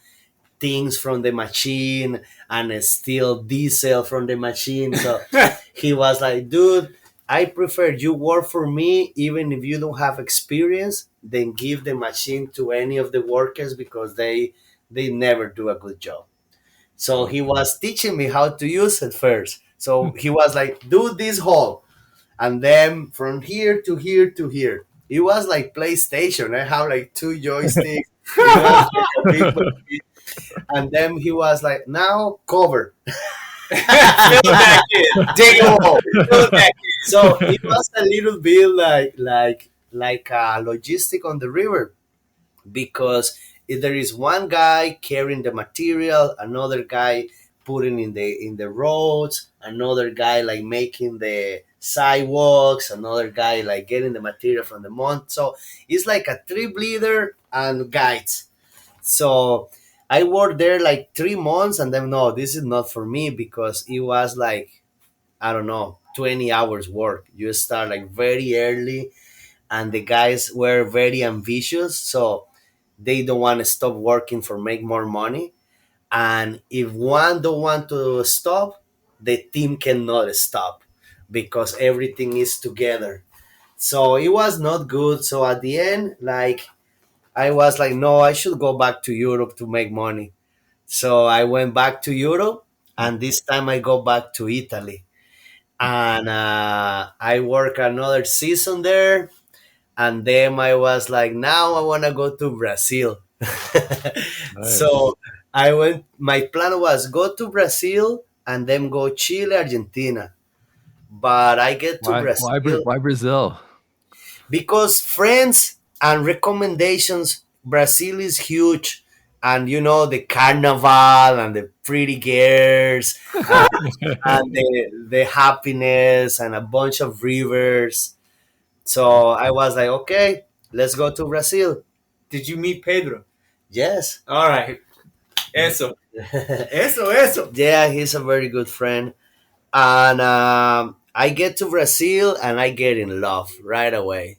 things from the machine and steal diesel from the machine. So he was like, dude, I prefer you work for me even if you don't have experience than give the machine to any of the workers because they never do a good job. So he Okay. was teaching me how to use it first. So he was like, do this hole and then from here to here to here. It was like PlayStation. I have like two joysticks. It was like a big machine. And then he was like, now cover. Fill it back in. Dig a hole. Fill it back in. So it was a little bit like a logistic on the river because if there is one guy carrying the material, another guy putting in the roads, another guy like making the sidewalks, another guy like getting the material from the mount. So it's like a trip leader and guides. So I worked there like 3 months, and then no, this is not for me because it was like I don't know 20 hours work. You start like very early, and the guys were very ambitious, so they don't want to stop working for make more money. And if one don't want to stop, the team cannot stop because everything is together. So it was not good. So at the end, like I was like, no, I should go back to Europe to make money. So I went back to Europe, and this time I go back to Italy, and I work another season there, and then I was like, now I want to go to Brazil. Nice. So I went. My plan was go to Brazil and then go Chile, Argentina. But I get to Why? Why? Brazil Why Brazil? because friends and recommendations. Brazil is huge, and the carnival and the pretty girls and the happiness and a bunch of rivers. So I was like, okay, let's go to Brazil. Did you meet Pedro? Yes. All right. Eso. Eso, eso. Yeah, he's a very good friend. And I get to Brazil and I get in love right away.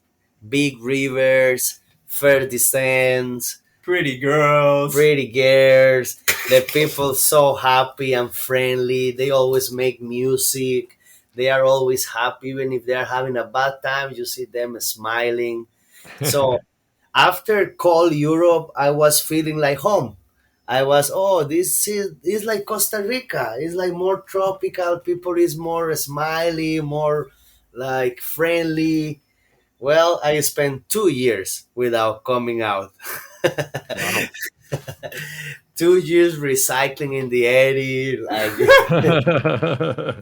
Big rivers, fair descents, Pretty girls. pretty girls. The people so happy and friendly. They always make music. They are always happy, even if they are having a bad time. You see them smiling. So after Call Europe, I was feeling like home. I was, oh, this is like Costa Rica. It's like more tropical. People is more smiley, more like friendly. Well, I spent 2 years without coming out. Wow. 2 years recycling in the eddy, like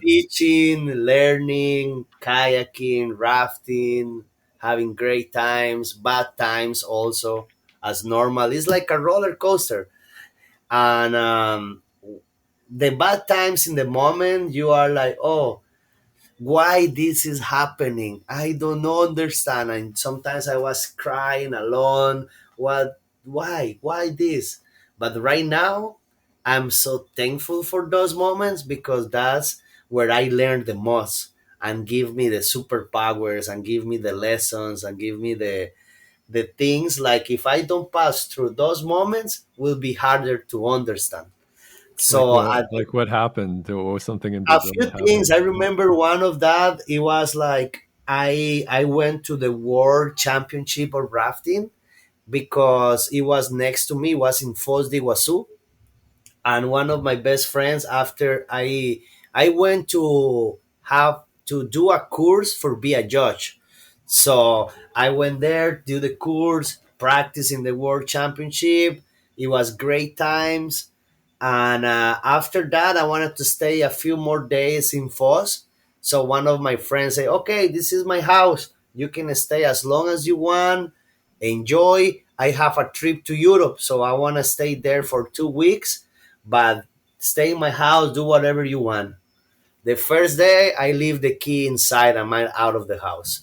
teaching, learning, kayaking, rafting, having great times, bad times also, as normal. It's like a roller coaster. And the bad times in the moment, you are like, oh, why this is happening? I don't understand. And sometimes I was crying alone. What? Why this? But right now, I'm so thankful for those moments because that's where I learned the most and give me the superpowers and give me the lessons and give me the things like if I don't pass through those moments will be harder to understand. Like So what? Like what happened? There was something in a Brazil few that things happened. I remember. One of that it was like I went to the World Championship of rafting because it was next to me. It was in Foz de Iguazu, and one of my best friends after I went to have to do a course for be a judge. So I went there, do the course, practice in the World Championship. It was great times. And after that, I wanted to stay a few more days in Foz. So one of my friends said, okay, this is my house. You can stay as long as you want, enjoy. I have a trip to Europe, so I want to stay there for 2 weeks, but stay in my house, do whatever you want. The first day, I leave the key inside and I'm out of the house.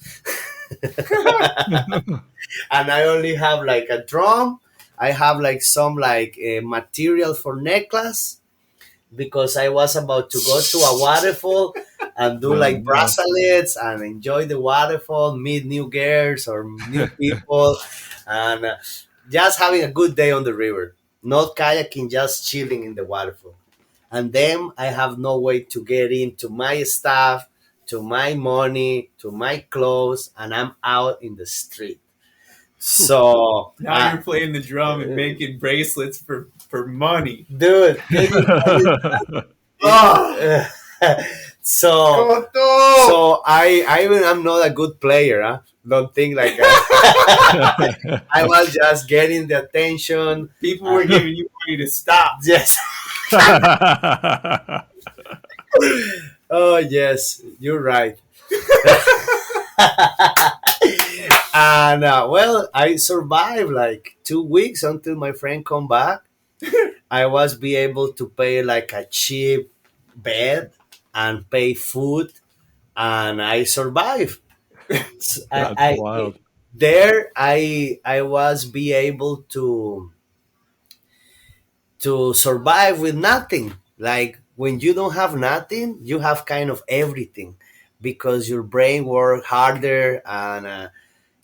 And I only have like a drum. I have like some like material for necklace because I was about to go to a waterfall and do Oh, like no. bracelets and enjoy the waterfall, meet new girls or new people, and just having a good day on the river. Not kayaking, just chilling in the waterfall. And then I have no way to get into my stuff, to my money, to my clothes, and I'm out in the street. So, Now you're playing the drum and making bracelets for money. dude, can you imagine? Oh, so Coto! so I even I'm not a good player. Huh? Don't think like that. I was just getting the attention. People were giving you money to stop. Yes. Oh yes, you're right. And well, I survived like 2 weeks until my friend come back. I was be able to pay like a cheap bed and pay food, and I survived. That's wild. There I was be able to survive with nothing. Like when you don't have nothing, you have kind of everything because your brain work harder and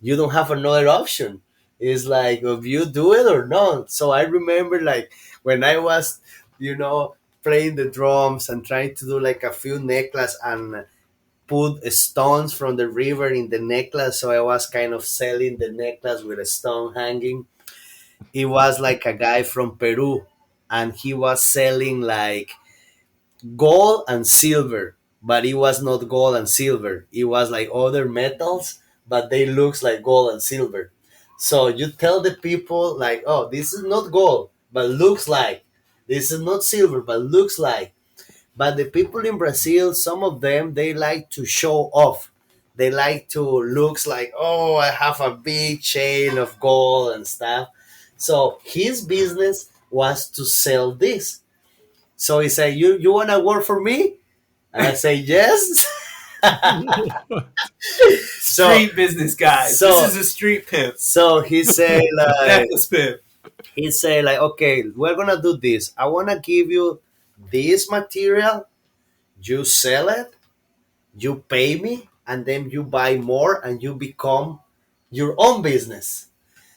you don't have another option. It's like if you do it or not. So I remember like when I was, you know, playing the drums and trying to do like a few necklace and put stones from the river in the necklace. So I was kind of selling the necklace with a stone hanging. It was like a guy from Peru and he was selling like gold and silver, but it was not gold and silver. It was like other metals, but they looks like gold and silver. So you tell the people like, oh, this is not gold, but looks like. This is not silver, but looks like. But the people in Brazil, some of them, they like to show off. They like to looks like, oh, I have a big chain of gold and stuff. So his business was to sell this. So he said, you want to work for me? And I say, yes. So, Street business guys. so- This is a street pimp. so he said, like, Necklace pimp. okay, we're going to do this. I want to give you this material. You sell it, you pay me, and then you buy more and you become your own business.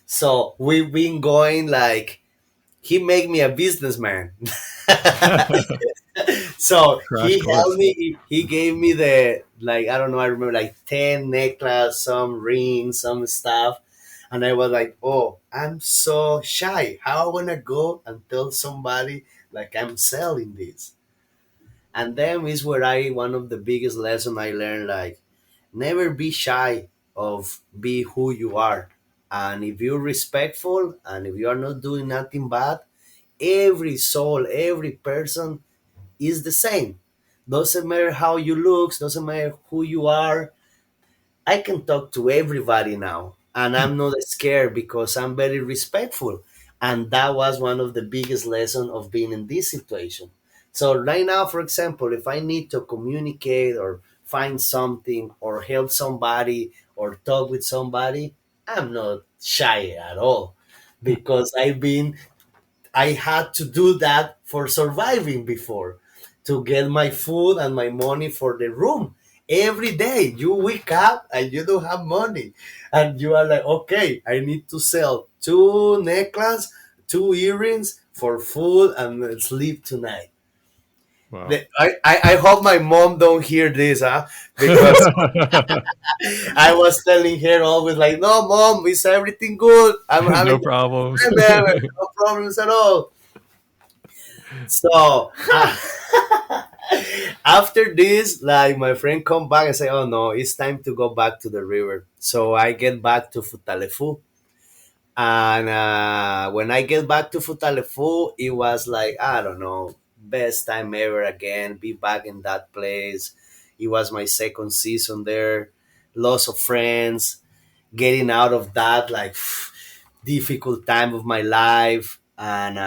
So we've been going like, he made me a businessman. So Crash he course. helped me. He gave me the like I don't know. I remember like 10 necklace, some rings, some stuff, and I was like, "Oh, I'm so shy. How I wanna go and tell somebody like I'm selling this?" And then is where I one of the biggest lesson I learned. Like, never be shy of be who you are, and if you're respectful and if you are not doing nothing bad, every soul, every person is the same. Doesn't matter how you look, doesn't matter who you are. I can talk to everybody now, and I'm not scared because I'm very respectful. And that was one of the biggest lessons of being in this situation. So right now, for example, if I need to communicate or find something or help somebody or talk with somebody, I'm not shy at all because I had to do that for surviving before to get my food and my money for the room. Every day you wake up and you don't have money. And you are like, okay, I need to sell two necklaces, two earrings for food and sleep tonight. Wow. I hope my mom don't hear this, huh? Because I was telling her always like, no, mom, is everything good? I'm having No problems. no problems at all. So after this, like my friend come back and say, "Oh no, it's time to go back to the river." So I get back to Futalefu, and when I get back to Futalefu, it was like I don't know, best time ever again. Be back in that place. It was my second season there. Lots of friends. Getting out of that, like difficult time of my life, and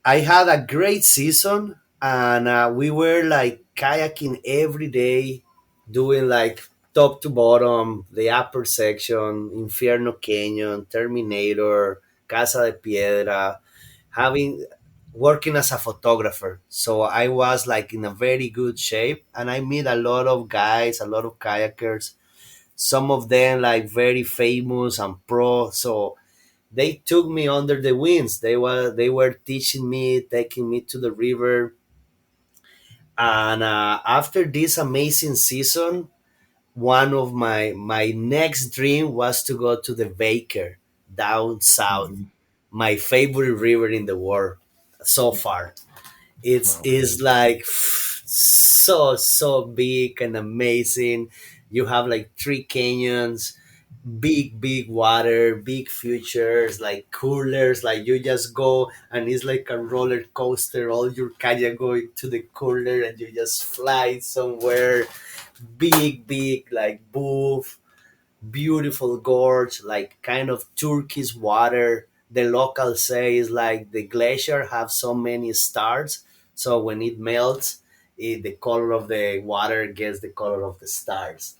I had a great season, and we were like kayaking every day, doing like top to bottom, the upper section, Infierno Canyon, Terminator, Casa de Piedra, having working as a photographer. So I was like in a very good shape, and I met a lot of guys, a lot of kayakers. Some of them like very famous and pro. So they took me under the wings. They were teaching me, taking me to the river. And after this amazing season, one of my next dream was to go to the Baker down south, Mhm. my favorite river in the world so far. It's Wow. is like so big and amazing. You have like three canyons, big water, big futures, like coolers. Like you just go and it's like a roller coaster. All your kayak going to the cooler and you just fly somewhere. Big like booth, beautiful gorge, like kind of turquoise water. The locals say is like the glacier have so many stars, so when it melts, the color of the water gets the color of the stars.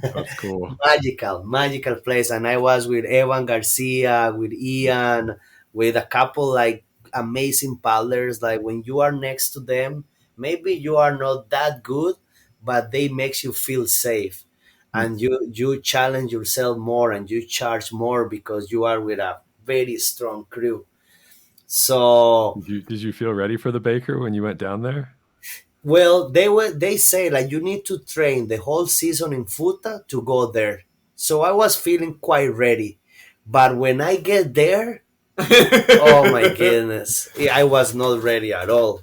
That's cool. Magical place. And I was with Evan Garcia, with Ian, with a couple like amazing paddlers. Like when you are next to them, maybe you are not that good, but they makes you feel safe, Hmm. and you challenge yourself more and you charge more because you are with a very strong crew. So Did you feel ready for the Baker when you went down there? well, they say like you need to train the whole season in Futa to go there. So I was feeling quite ready. But when I get there, oh my goodness, I was not ready at all.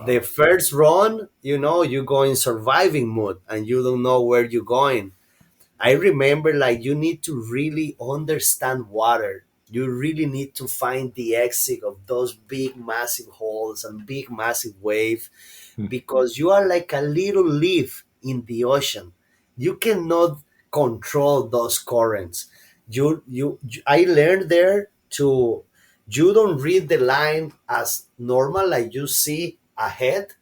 The Wow. first run, you go in surviving mode and you don't know where you're going. I remember like you need to really understand water. You really need to find the exit of those big massive holes and big massive waves, Hmm. because you are like a little leaf in the ocean. You cannot control those currents. I learned there to you don't read the line as normal, like you see ahead.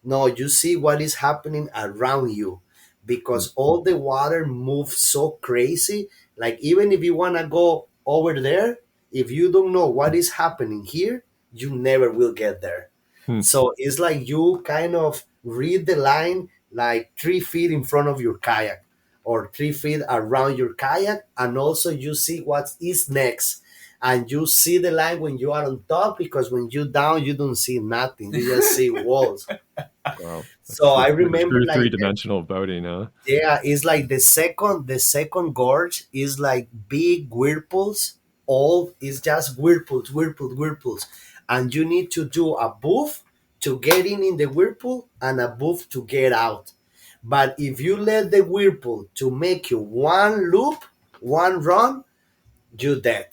No, you see what is happening around you, Hmm. because all the water moves so crazy. Like even if you want to go over there, if you don't know what is happening here, you never will get there. Hmm. So it's like you kind of read the line like 3 feet in front of your kayak or 3 feet around your kayak, and also you see what is next. And you see the line when you are on top, because when you down, you don't see nothing. You just see walls. Wow. That's So I remember true like three-dimensional boating, huh? yeah, it's like the second gorge is like big whirlpools. All is just whirlpools, and you need to do a booth to get in the whirlpool and a booth to get out. But if you let the whirlpool to make you one loop, one run, you dead.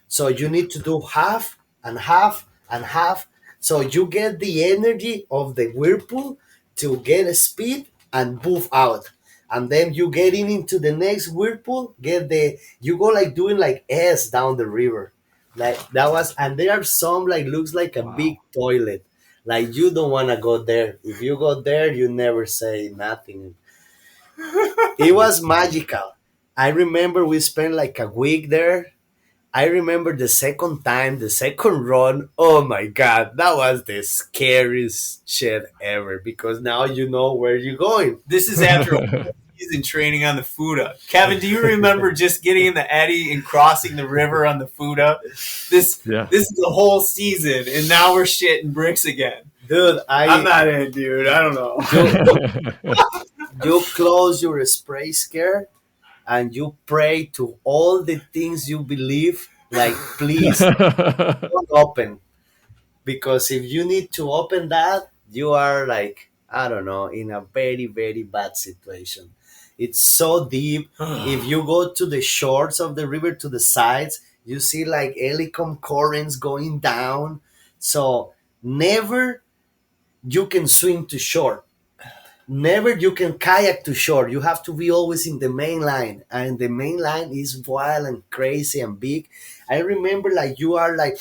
So you need to do half and half and half. So you get the energy of the whirlpool to get a speed and move out. And then you get into the next whirlpool, you go like doing like S down the river. Like that was, and there are some like looks like a big Wow. toilet. Like you don't want to go there. If you go there, you never say nothing. It was magical. I remember we spent like a week there. I remember the second time, the second run. Oh my god, that was the scariest shit ever, because now you know where you're going. This is after a whole season training on the Fuda. Kevin, do you remember just getting in the eddy and crossing the river on the Fuda? This Yeah. this is a whole season, and now we're shitting bricks again. Dude, I'm not in, dude. I don't know. you close your spray scare and you pray to all the things you believe, like please don't open, because if you need to open that, you are like, I don't know, in a very bad situation. It's so deep. If you go to the shores of the river, to the sides, you see like helicum currents going down. So never you can swim to shore. never you can kayak to shore. You have to be always in the main line, and the main line is wild and crazy and big. I remember like you are like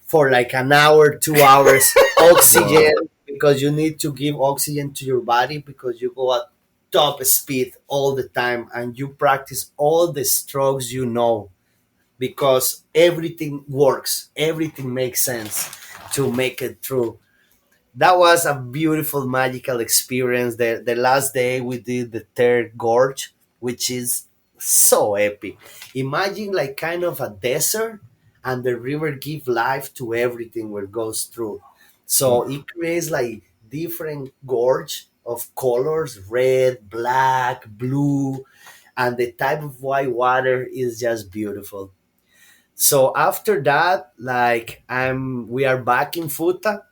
for like an hour, 2 hours, Whoa. oxygen, because you need to give oxygen to your body because you go at top speed all the time and you practice all the strokes because everything works, everything makes sense to make it through. That was a beautiful, magical experience. The last day we did the third gorge, which is so epic. Imagine like kind of a desert, and the river give life to everything where it goes through. So Hmm. it creates like different gorge of colors: red, black, blue, and the type of white water is just beautiful. So after that, like we are back in Futa,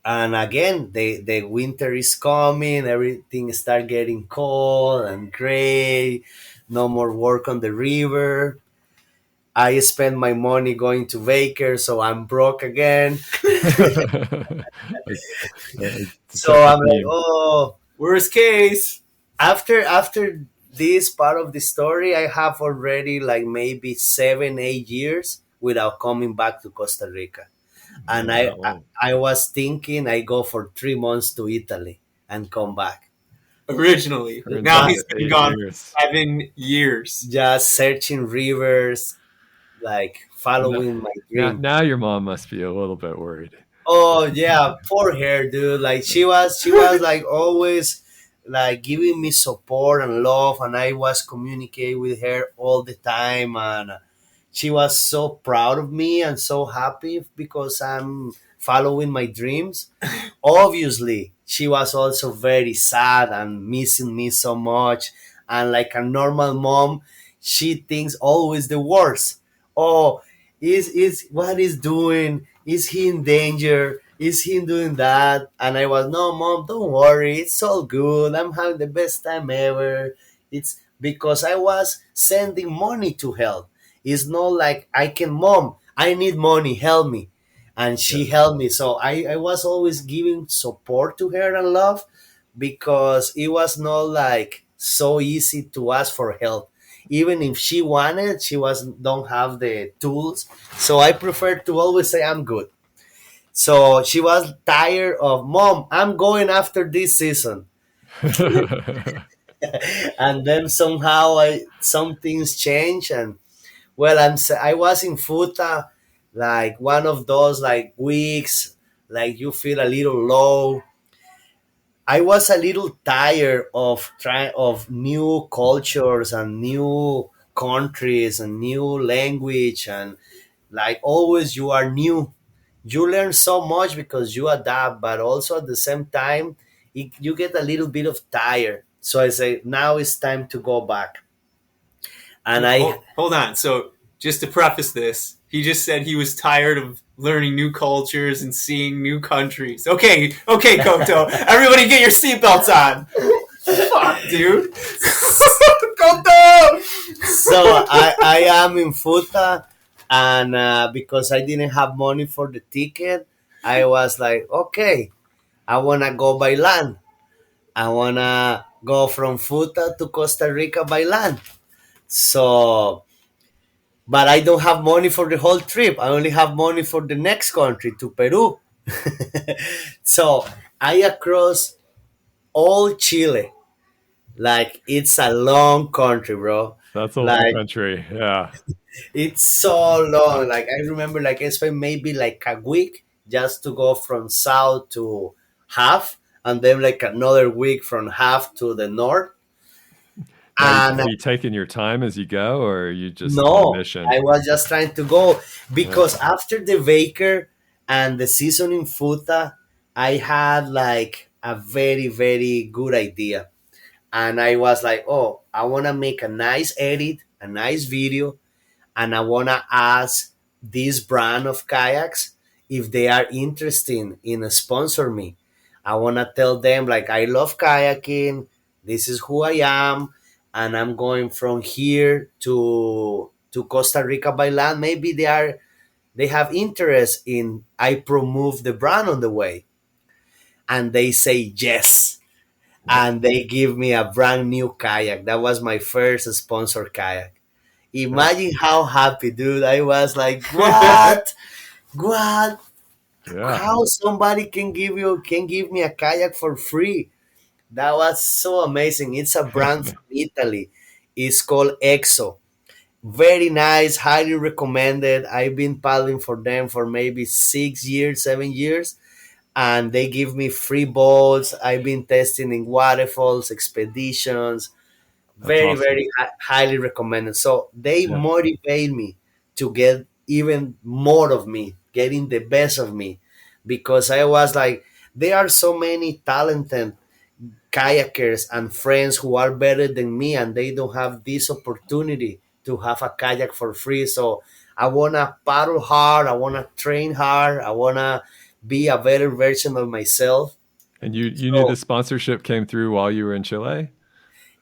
and again the winter is coming, everything start getting cold and gray, no more work on the river. I spend my money going to Baker, so I'm broke again. it's, it's a So typical I'm like, theme. oh, Worst case. after this part of the story, I have already like maybe 7 8 years without coming back to Costa Rica. And Oh, I, that I long. I was thinking I go for 3 months to Italy and come back. Originally. Turns Now But he's into been eight gone years. 7 years. just searching rivers, like No, following my now, dream. now your mom must be a little bit worried. Oh yeah, poor her, dude. Like she was like always like giving me support and love, and I was communicating with her all the time, and she was so proud of me and so happy because I'm following my dreams. Obviously, she was also very sad and missing me so much. And like a normal mom, she thinks always the worst. Oh, is what is doing? Is he in danger? Is he doing that? And I was, no, mom, don't worry. It's all good. I'm having the best time ever. It's because I was sending money to help. It's not like I can, mom, I need money, help me, and Yeah. she helped me. So I was always giving support to her and love because it was not like so easy to ask for help. Even if she wanted, she was don't have the tools. So I prefer to always say I'm good. So she was tired of, mom, I'm going after this season. And then somehow some things change, and well, I was in Futa like one of those like weeks, like you feel a little low. I was a little tired of trying of new cultures and new countries and new language, and like always you are new. You learn so much because you adapt, but also at the same time you get a little bit of tired. So I say now it's time to go back. And Hold on. So, just to preface this, he just said he was tired of learning new cultures and seeing new countries. Okay, okay, Koto. Everybody get your seatbelts on. Fuck, dude. Koto! I am in Futa, and because I didn't have money for the ticket, I was like, okay, I wanna go by land. I wanna go from Futa to Costa Rica by land. So, but I don't have money for the whole trip. I only have money for the next country, to Peru. So I across all Chile. Like it's a long country, bro. That's a long Like country. Yeah. it's so long. Like I remember, like I spent maybe like a week just to go from south to half, and then like another week from half to the north. Now, And are you taking your time as you go, or are you just on a no, mission? I was just trying to go Yeah. because after the Baker and the season in Futa, I had like a very very good idea, and I was like, oh, I want to make a nice edit, a nice video, and I want to ask this brand of kayaks if they are interested in sponsor me. I want to tell them like I love kayaking. This is who I am, and I'm going from here to Costa Rica by land. Maybe they have interest in I promote the brand on the way, and they say yes, and they give me a brand new kayak. That was my first sponsor kayak. Imagine how happy, dude, I was. Like, what? What? Yeah. How somebody can give me a kayak for free? That was so amazing. It's a brand from Italy. It's called EXO. Very nice, highly recommended. I've been paddling for them for maybe 6 years, 7 years, and they give me free boats. I've been testing in waterfalls, expeditions. That's Very, awesome. very highly recommended. So they Yeah. motivate me to get even more of me, getting the best of me, because I was like, there are so many talented kayakers and friends who are better than me, and they don't have this opportunity to have a kayak for free. So I want to paddle hard, I want to train hard, I want to be a better version of myself. And you knew So the sponsorship came through while you were in Chile?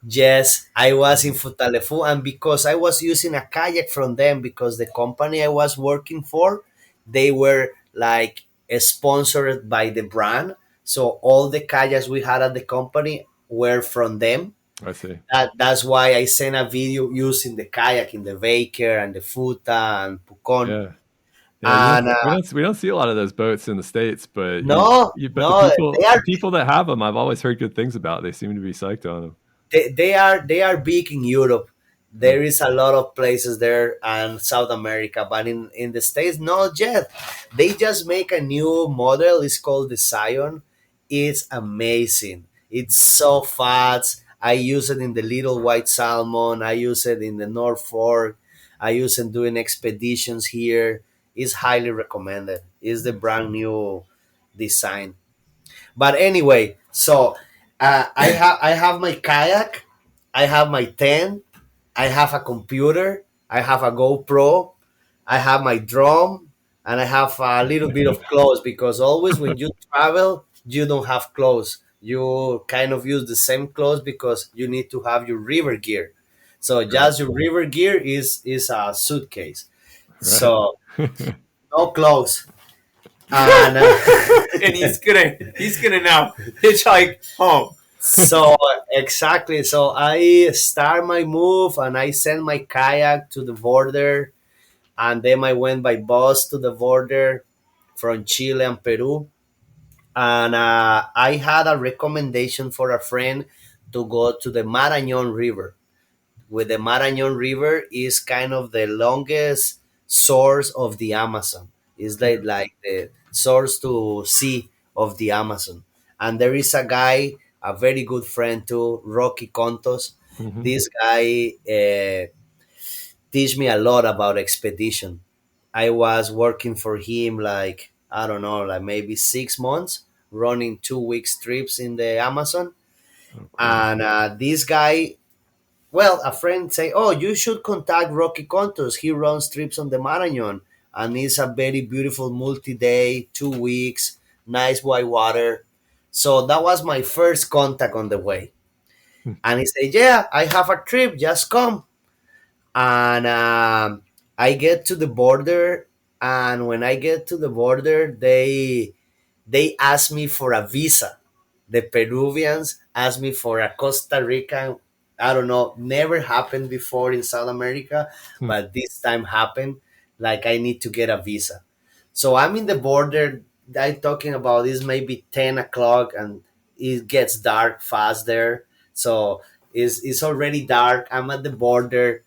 yes, I was in Mhm. Futalefu, and because I was using a kayak from them, because the company I was working for, they were like sponsored by the brand. So all the kayaks we had at the company were from them. I see. That's why I sent a video using the kayak in the Baker and the Futa and Pucon. Yeah. Yeah, And we don't see a lot of those boats in the States, but no, but no, the people that have them, I've always heard good things about. They seem to be psyched on them. they are big in Europe. Hmm. There is a lot of places there and South America, but in the States, not yet. They just make a new model. It's called the Zion. It's amazing. It's so fast. I use it in the Little White Salmon. I use it in the North Fork. I use it doing expeditions here. It's highly recommended. It's the brand new design. But anyway, so I have my kayak, I have my tent, I have a computer, I have a GoPro, I have my drum, and I have a little bit of clothes, because always when you travel, you don't have clothes. You kind of use the same clothes because you need to have your river gear. So Right. just your river gear is a suitcase. Right. So no clothes. And And he's gonna now hitchhike home. so exactly. So I start my move and I send my kayak to the border, and then I went by bus to the border from Chile and Peru. And I had a recommendation for a friend to go to the Marañón River. With the Marañón River is kind of the longest source of the Amazon. It's like the source to sea of the Amazon. And there is a guy, a very good friend too, Rocky Contos. Hmm. This guy teach me a lot about expedition. I was working for him like, I don't know, like maybe 6 months, running 2 weeks trips in the Amazon. Oh, cool. And this guy, well, a friend say, "Oh, you should contact Rocky Contos. He runs trips on the Marañon, and it's a very beautiful multi-day, 2 weeks, nice whitewater." So that was my first contact on the way. And he said, "Yeah, I have a trip. Just come." And I get to the border, and when I get to the border, they ask me for a visa. The Peruvians asked me for a Costa Rican. I don't know, never happened before in South America, Hmm. but this time happened. Like I need to get a visa. So I'm in the border. I'm talking about this maybe 10 o'clock, and it gets dark fast there. So it's already dark. I'm at the border.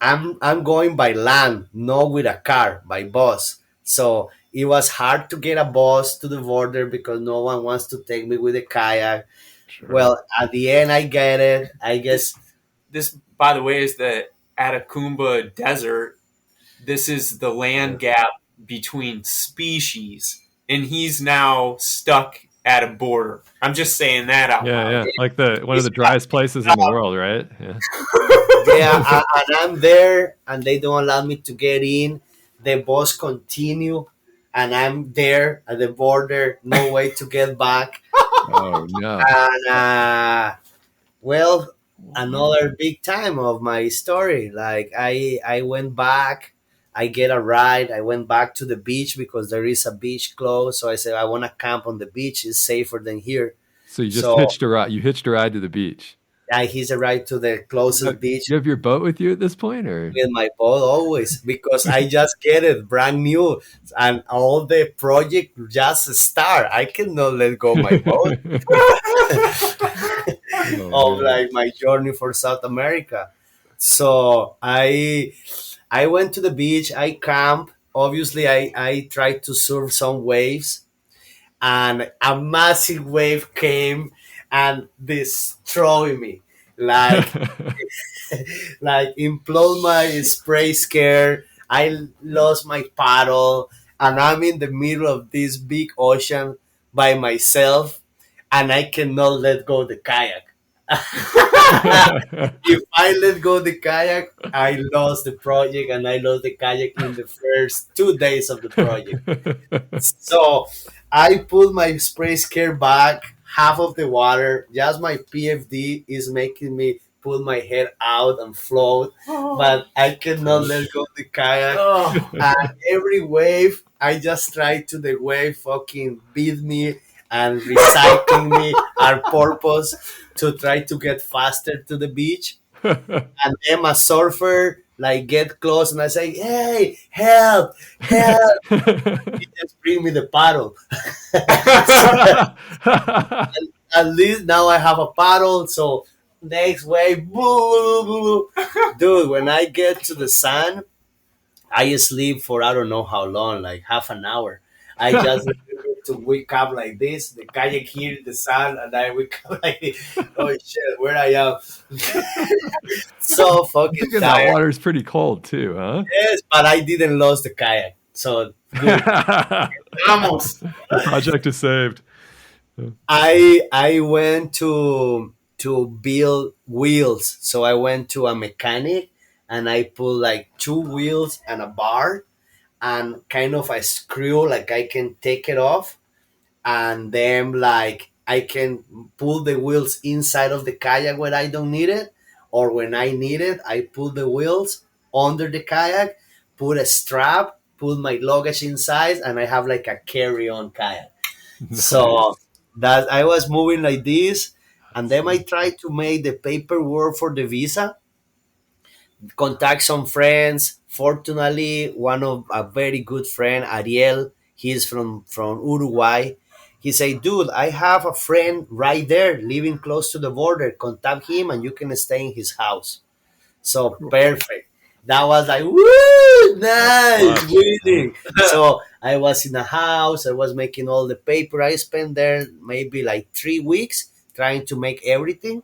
I'm going by land, not with a car, by bus. So it was hard to get a bus to the border because no one wants to take me with a kayak. Sure. Well, at the end, I get it. I This guess, this by the way is the Atacumba Desert. This is the Yeah. land gap between species, and he's now stuck at a border. I'm just saying that out Yeah, loud. yeah. Like the one of it's, the driest places in the world, right? Yeah. yeah, and I'm there, and they don't allow me to get in. The bus continue, and I'm there at the border, no way to get back. Oh no. And well, another big time of my story. Like I went back. I get a ride. I went back to the beach because there is a beach close. So I said, I want to camp on the beach. It's safer than here. So you just So hitched a ride. You hitched a ride to the beach. I hitched a ride to the You closest have, beach you have your boat with you at this point, or? with my boat always because I just get it brand new and all the project just start. I cannot let go my boat Oh of man. like my journey for South America. So I went to the beach. I camp. Obviously, I tried to surf some waves, and a massive wave came and destroyed me. Like like implode my spray scare. I lost my paddle, and I'm in the middle of this big ocean by myself, and I cannot let go the kayak. If I let go the kayak, I lost the project, and I lost the kayak in the first 2 days of the project. So I pulled my spray scare back, half of the water. Just my PFD is making me pull my head out and float, but I cannot let go the kayak. Oh. And every wave, I just try to the wave fucking beat me and recycling me our purpose to try to get faster to the beach. And then a surfer like get close and I say, "Hey, help, help!" He just bring me the paddle. At least now I have a paddle. So next wave, boo, boo, boo. Dude, when I get to the sand, I sleep for I don't know how long, like half an hour. I just remember to wake up like this, the kayak here in the sun, and I wake up like, oh shit, where I am. So fucking Thinking that tired. water's pretty cold too, huh? Yes, but I didn't lose the kayak. So good. Almost. The project is saved. I went to build wheels. So I went to a mechanic and I put like two wheels and a bar and kind of a screw like I can take it off and then like I can pull the wheels inside of the kayak when I don't need it, or when I need it, I pull the wheels under the kayak, put a strap, put my luggage inside, and I have like a carry-on kayak. So Nice. that I was moving like this, and That's then I so tried to make the paperwork for the visa, contact some friends. Fortunately, one of a very good friend, Ariel, he's from Uruguay. He said, "Dude, I have a friend right there, living close to the border. Contact him, and you can stay in his house." So cool. perfect. That was like, woo, That's nice, clutch. winning. So I was in a house. I was making all the paper. I spent there maybe like 3 weeks trying to make everything,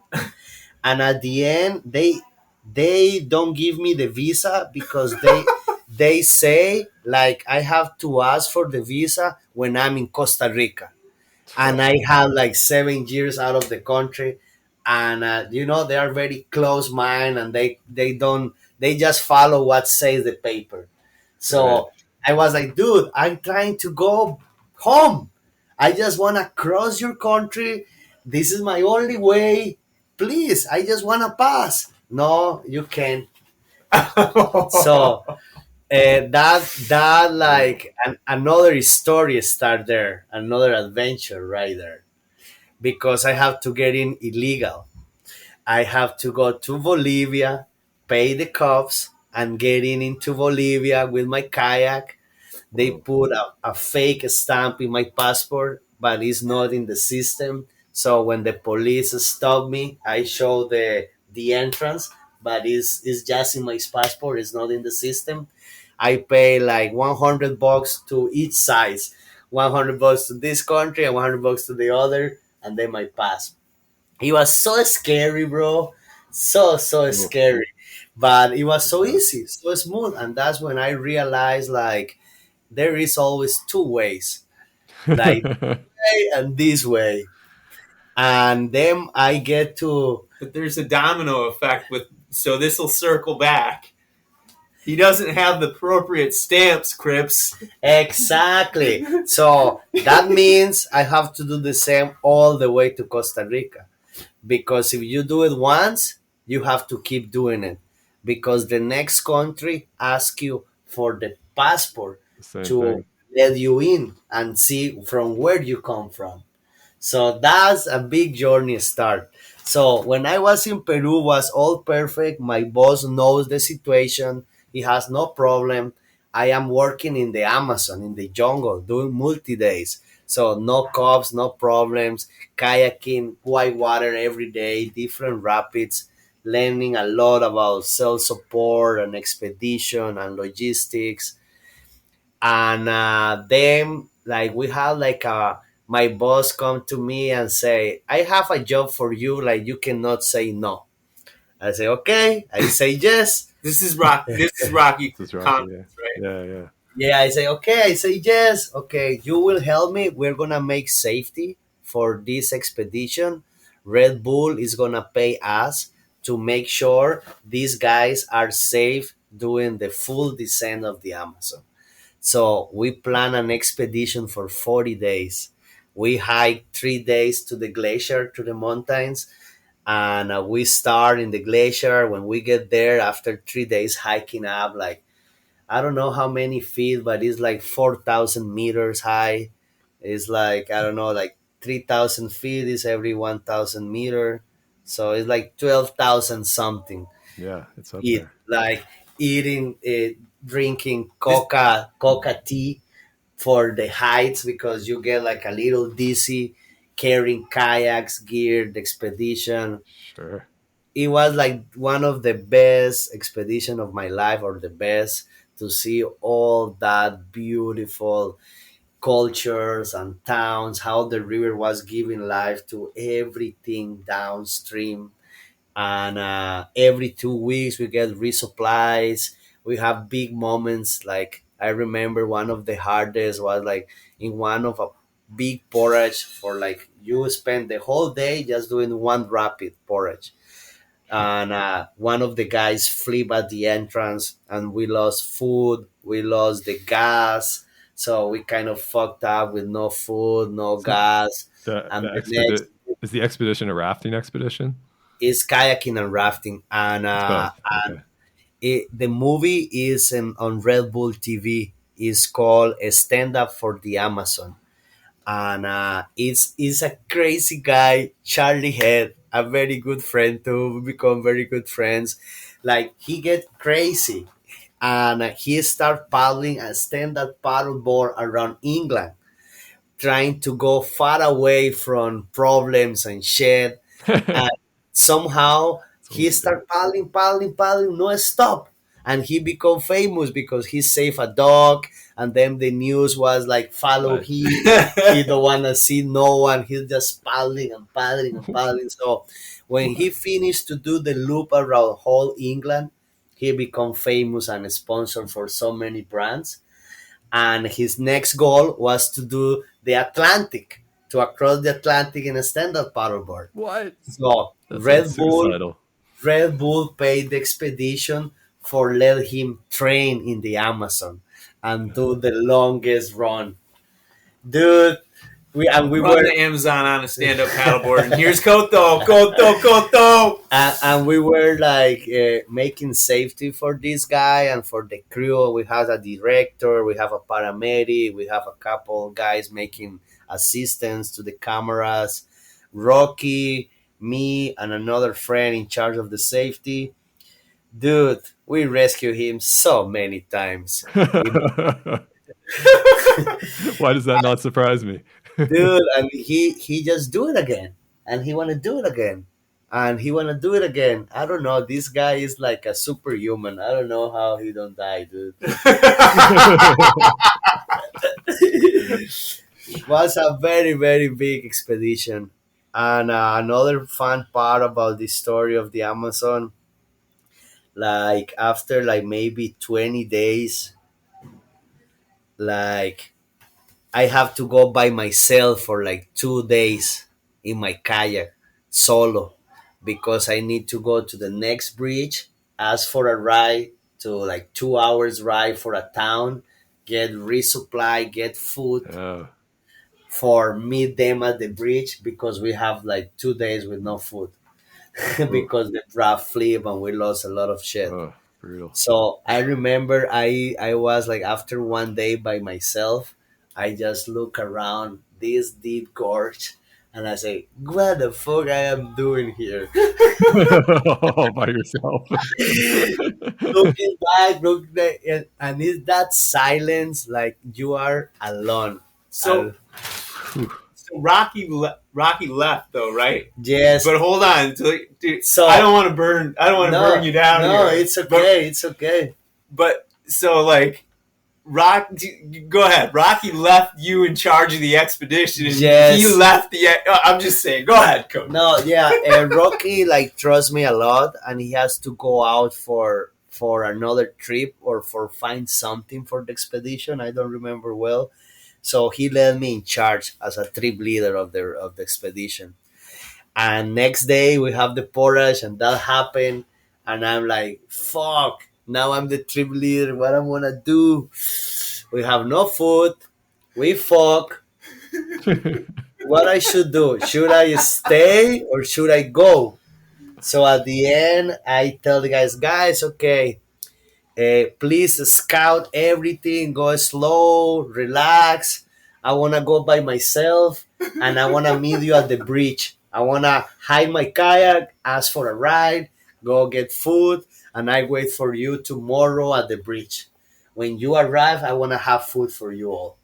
and at the end they don't give me the visa because they say like I have to ask for the visa when I'm in Costa Rica, and I have like 7 years out of the country, and they are very close mind, and they just follow what says the paper. Right. So I was like, dude, I'm trying to go home. I just want to cross your country. This is my only way. Please, I just want to pass. No, you can't. So that like another story start there, another adventure right there, because I have to get in illegal. I have to go to Bolivia, pay the cops, and get in into Bolivia with my kayak. They Whoa. put a fake stamp in my passport, but it's not in the system. So when the police stop me, I show the entrance, but it's just in my passport. It's not in the system. I pay like $100 to each size, $100 to this country and $100 to the other, and then my pass. It was so scary, bro. So Cool. scary, but it was I so bet. easy, so smooth, and that's when I realized like there is always two ways, like way and this way. And then I get to But there's a domino effect with, so this will circle back. He doesn't have the appropriate stamps, Crips. exactly. So that means I have to do the same all the way to Costa Rica. Because if you do it once, you have to keep doing it. Because the next country asks you for the passport Same to thing. let you in and see from where you come from. So that's a big journey start. So when I was in Peru, was all perfect. My boss knows the situation. He has no problem. I am working in the Amazon, in the jungle, doing multi days. So no cops, no problems. Kayaking, whitewater every day, different rapids, learning a lot about self support and expedition and logistics. And then like we have like a my boss come to me and say, I have a job for you, like you cannot say no. I say okay, I say yes. This is rock. This is Rocky This is Rocky. Yeah. Conference, right? Yeah. Yeah. Yeah, I say okay, I say yes. Okay, you will help me, we're gonna make safety for this expedition. Red Bull is gonna pay us to make sure these guys are safe doing the full descent of the Amazon. So we plan an expedition for 40 days. We hike 3 days to the glacier, to the mountains, and we start in the glacier. When we get there, after 3 days hiking up, like I don't know how many feet, but it's like 4,000 meters high. It's like, I don't know, like 3,000 feet is every 1,000 meter. So it's like 12,000 something. Yeah. It's up Eat there. like eating, drinking This, coca tea for the heights because you get like a little dizzy carrying kayaks, gear, the expedition. Sure. It was like one of the best expedition of my life, or the best, to see all that beautiful cultures and towns, how the river was giving life to everything downstream. And every 2 weeks we get resupplies. We have big moments. Like I remember one of the hardest was like in one of a big portage, for like you spend the whole day just doing one rapid portage, and one of the guys flipped at the entrance and we lost food, we lost the gas, so we kind of fucked up with no food, no So gas. the And the next is the expedition a rafting expedition? is kayaking and rafting. And It's both. Okay. the movie is on Red Bull TV. Is called a Stand Up for the Amazon. And it's a crazy guy, Charlie Head, a very good friend too. We become very good friends. Like he get crazy, and he start paddling and stand that paddleboard around England, trying to go far away from problems and shit. And somehow That's he amazing. start paddling, paddling, paddling, no stop. And he become famous because he saved a dog. And then the news was like, follow Nice. he. He don't wanna see no one. He's just paddling and paddling and paddling. So when he finished to do the loop around whole England, he become famous and sponsored for so many brands. And his next goal was to do the Atlantic, to across the Atlantic in a stand-up paddleboard. What? So That sounds suicidal. Red Bull paid the expedition for let him train in the Amazon and do the longest run. Dude, we run were the Amazon on a stand-up paddleboard, and here's Coto, Coto, Coto. and we were like making safety for this guy and for the crew. We had a director, we have a paramedic, we have a couple guys making assistance to the cameras. Rocky, me, and another friend in charge of the safety. Dude, we rescued him so many times. It- Why does that not surprise me? Dude, and he just do it again, and he want to do it again, and he want to do it again. I don't know, this guy is like a superhuman. I don't know how he don't die, dude. It was a very very big expedition. And another fun part about the story of the Amazon, like after like maybe 20 days, like I have to go by myself for like 2 days in my kayak solo, because I need to go to the next bridge, ask for a ride to like 2 hours ride for a town, get resupply, get food, Oh, for meet them at the bridge, because we have like 2 days with no food ooh, because the draft flip and we lost a lot of shit. oh. Brutal. So I remember I was like after one day by myself, I just look around this deep gorge and I say, what the fuck I am doing here? All by yourself. Looking back, look back, and it's that silence like you are alone. So Rocky left though, right? Yes. But hold on, dude. So I don't want to burn. I don't want to burn no, you down no, here. it's okay. It's okay. But so like go ahead. Rocky left you in charge of the expedition, and Yes. he left the. I'm just saying. Go ahead, Coach. No, yeah, Rocky like trusts me a lot, and he has to go out for another trip or for find something for the expedition. I don't remember well, so he led me in charge as a trip leader of the expedition. And next day we have the portage, and that happened, and I'm like, fuck. Now I'm the trip leader. What I'm gonna do? We have no food. We fuck. What I should do? Should I stay or should I go? So at the end, I tell the guys, okay, please scout everything, go slow, relax. I want to go by myself and I want to meet you at the bridge. I want to hide my kayak, ask for a ride, go get food, and I wait for you tomorrow at the bridge. When you arrive, I want to have food for you all.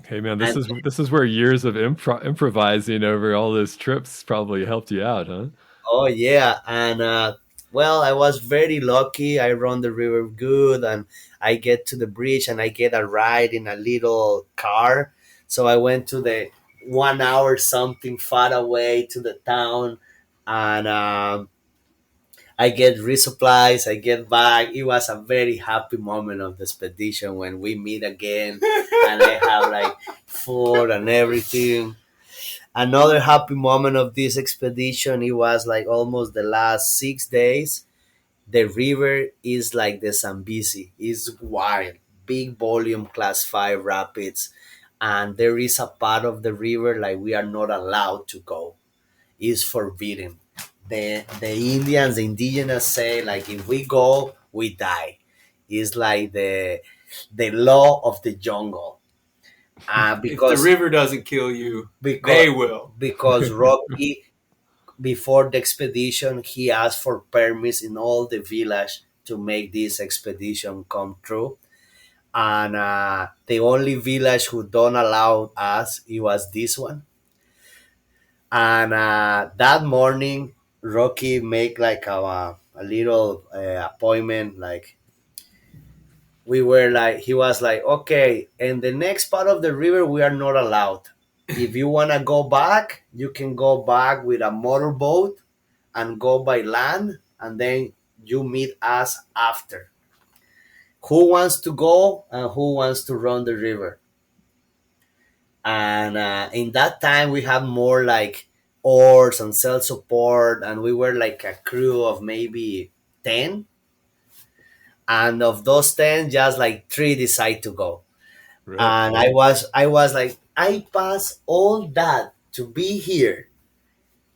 Hey man, And this is where years of improvising over all those trips probably helped you out, huh? oh yeah, and well, I was very lucky. I run the river good, and I get to the bridge, and I get a ride in a little car. So I went to the 1 hour something far away to the town, and I get resupplies. I get back. It was a very happy moment of the expedition when we meet again, and I have like food and everything. Another happy moment of this expedition, it was like almost the last 6 days. The river is like the Zambezi. It's wild, big volume, class 5 rapids, and there is a part of the river like we are not allowed to go. It's forbidden. The Indians, the indigenous say like if we go, we die. It's like the law of the jungle. If the Because river doesn't kill you, because they will. because Rocky, before the expedition, he asked for permits in all the village to make this expedition come true. And the only village who don't allow us, it was this one. And that morning, Rocky make like a little appointment. Like we were like, he was like, okay, in the next part of the river, we are not allowed. If you wanna go back, you can go back with a motorboat and go by land, and then you meet us after. Who wants to go and who wants to run the river? And in that time, we had more like oars and self support, and we were like a crew of maybe 10. And of those 10, just like three decide to go. Really? And I was like, I pass all that to be here,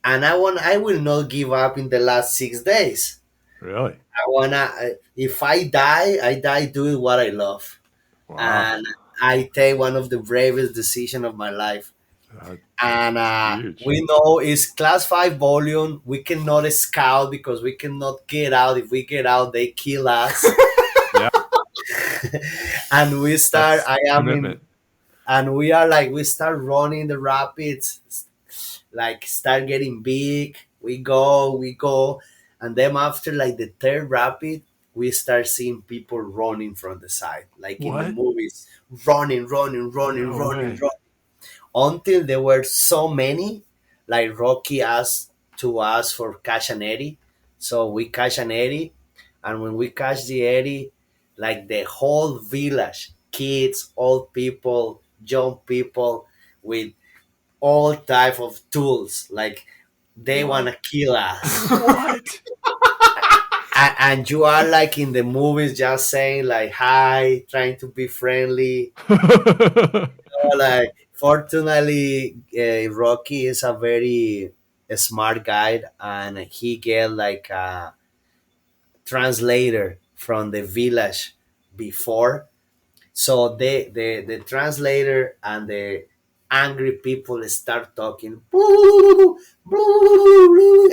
and I will not give up in the last 6 days. Really? I wanna, if I die doing what I love, Wow. and I take one of the bravest decisions of my life. That's And huge. we know it's class 5 volume. We cannot scout because we cannot get out. If we get out, they kill us. Yeah. And we start. That's I am in, commitment. and we are like we start running the rapids, like start getting big. We go, and then after like the third rapid, we start seeing people running from the side, like in the What? movies, running, running, running, No running, way. running, until there were so many. Like Rocky asked to us for catch an eddy, so we catch an eddy, and when we catch the eddy, like the whole village, kids, old people, young people, with all type of tools, like they What? want to kill us. What? And you are like in the movies just saying like hi, trying to be friendly. Like fortunately, Rocky is a very smart guy, and he get like a translator from the village before. So the translator and the angry people start talking,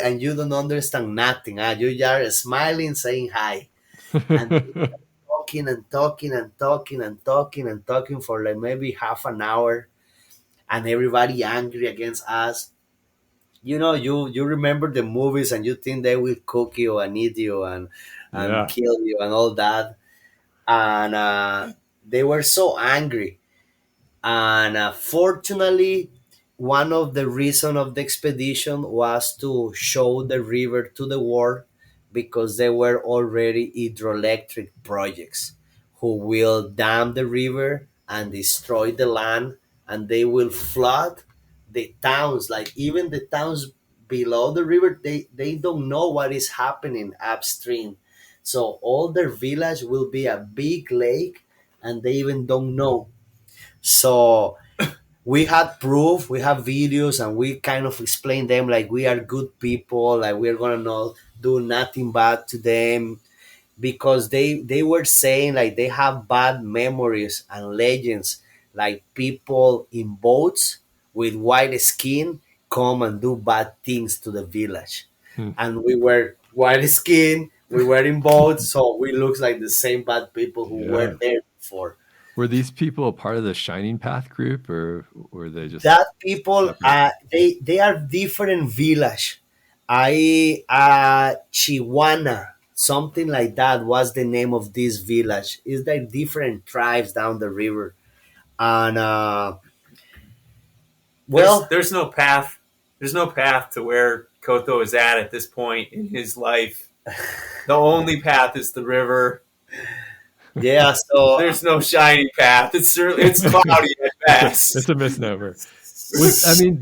and you don't understand nothing. You are smiling, saying hi, and talking and talking and talking and talking and talking for like maybe half an hour, and everybody angry against us. You remember the movies, and you think they will cook you and eat you and Yeah. kill you and all that, and they were so angry. And fortunately, one of the reason of the expedition was to show the river to the world, because there were already hydroelectric projects who will dam the river and destroy the land, and they will flood the towns. Like even the towns below the river, they don't know what is happening upstream. So all their village will be a big lake, and they even don't know. So we had proof, we have videos, and we kind of explain them like we are good people, like we're gonna not do nothing bad to them, because they were saying like they have bad memories and legends, like people in boats with white skin come and do bad things to the village. Hmm. And we were white skin, we were in boats, so we look like the same bad people who were Yeah. there before. Were these people a part of the Shining Path group, or were they just That people, separate? they are different village. I Chihuana, something like that was the name of this village. It's like different tribes down the river. And well, There's no path. There's no path to where Koto is at this point in his life. The only path is the river. yeah, so There's no shiny path. It's cloudy at best. It's a misnomer.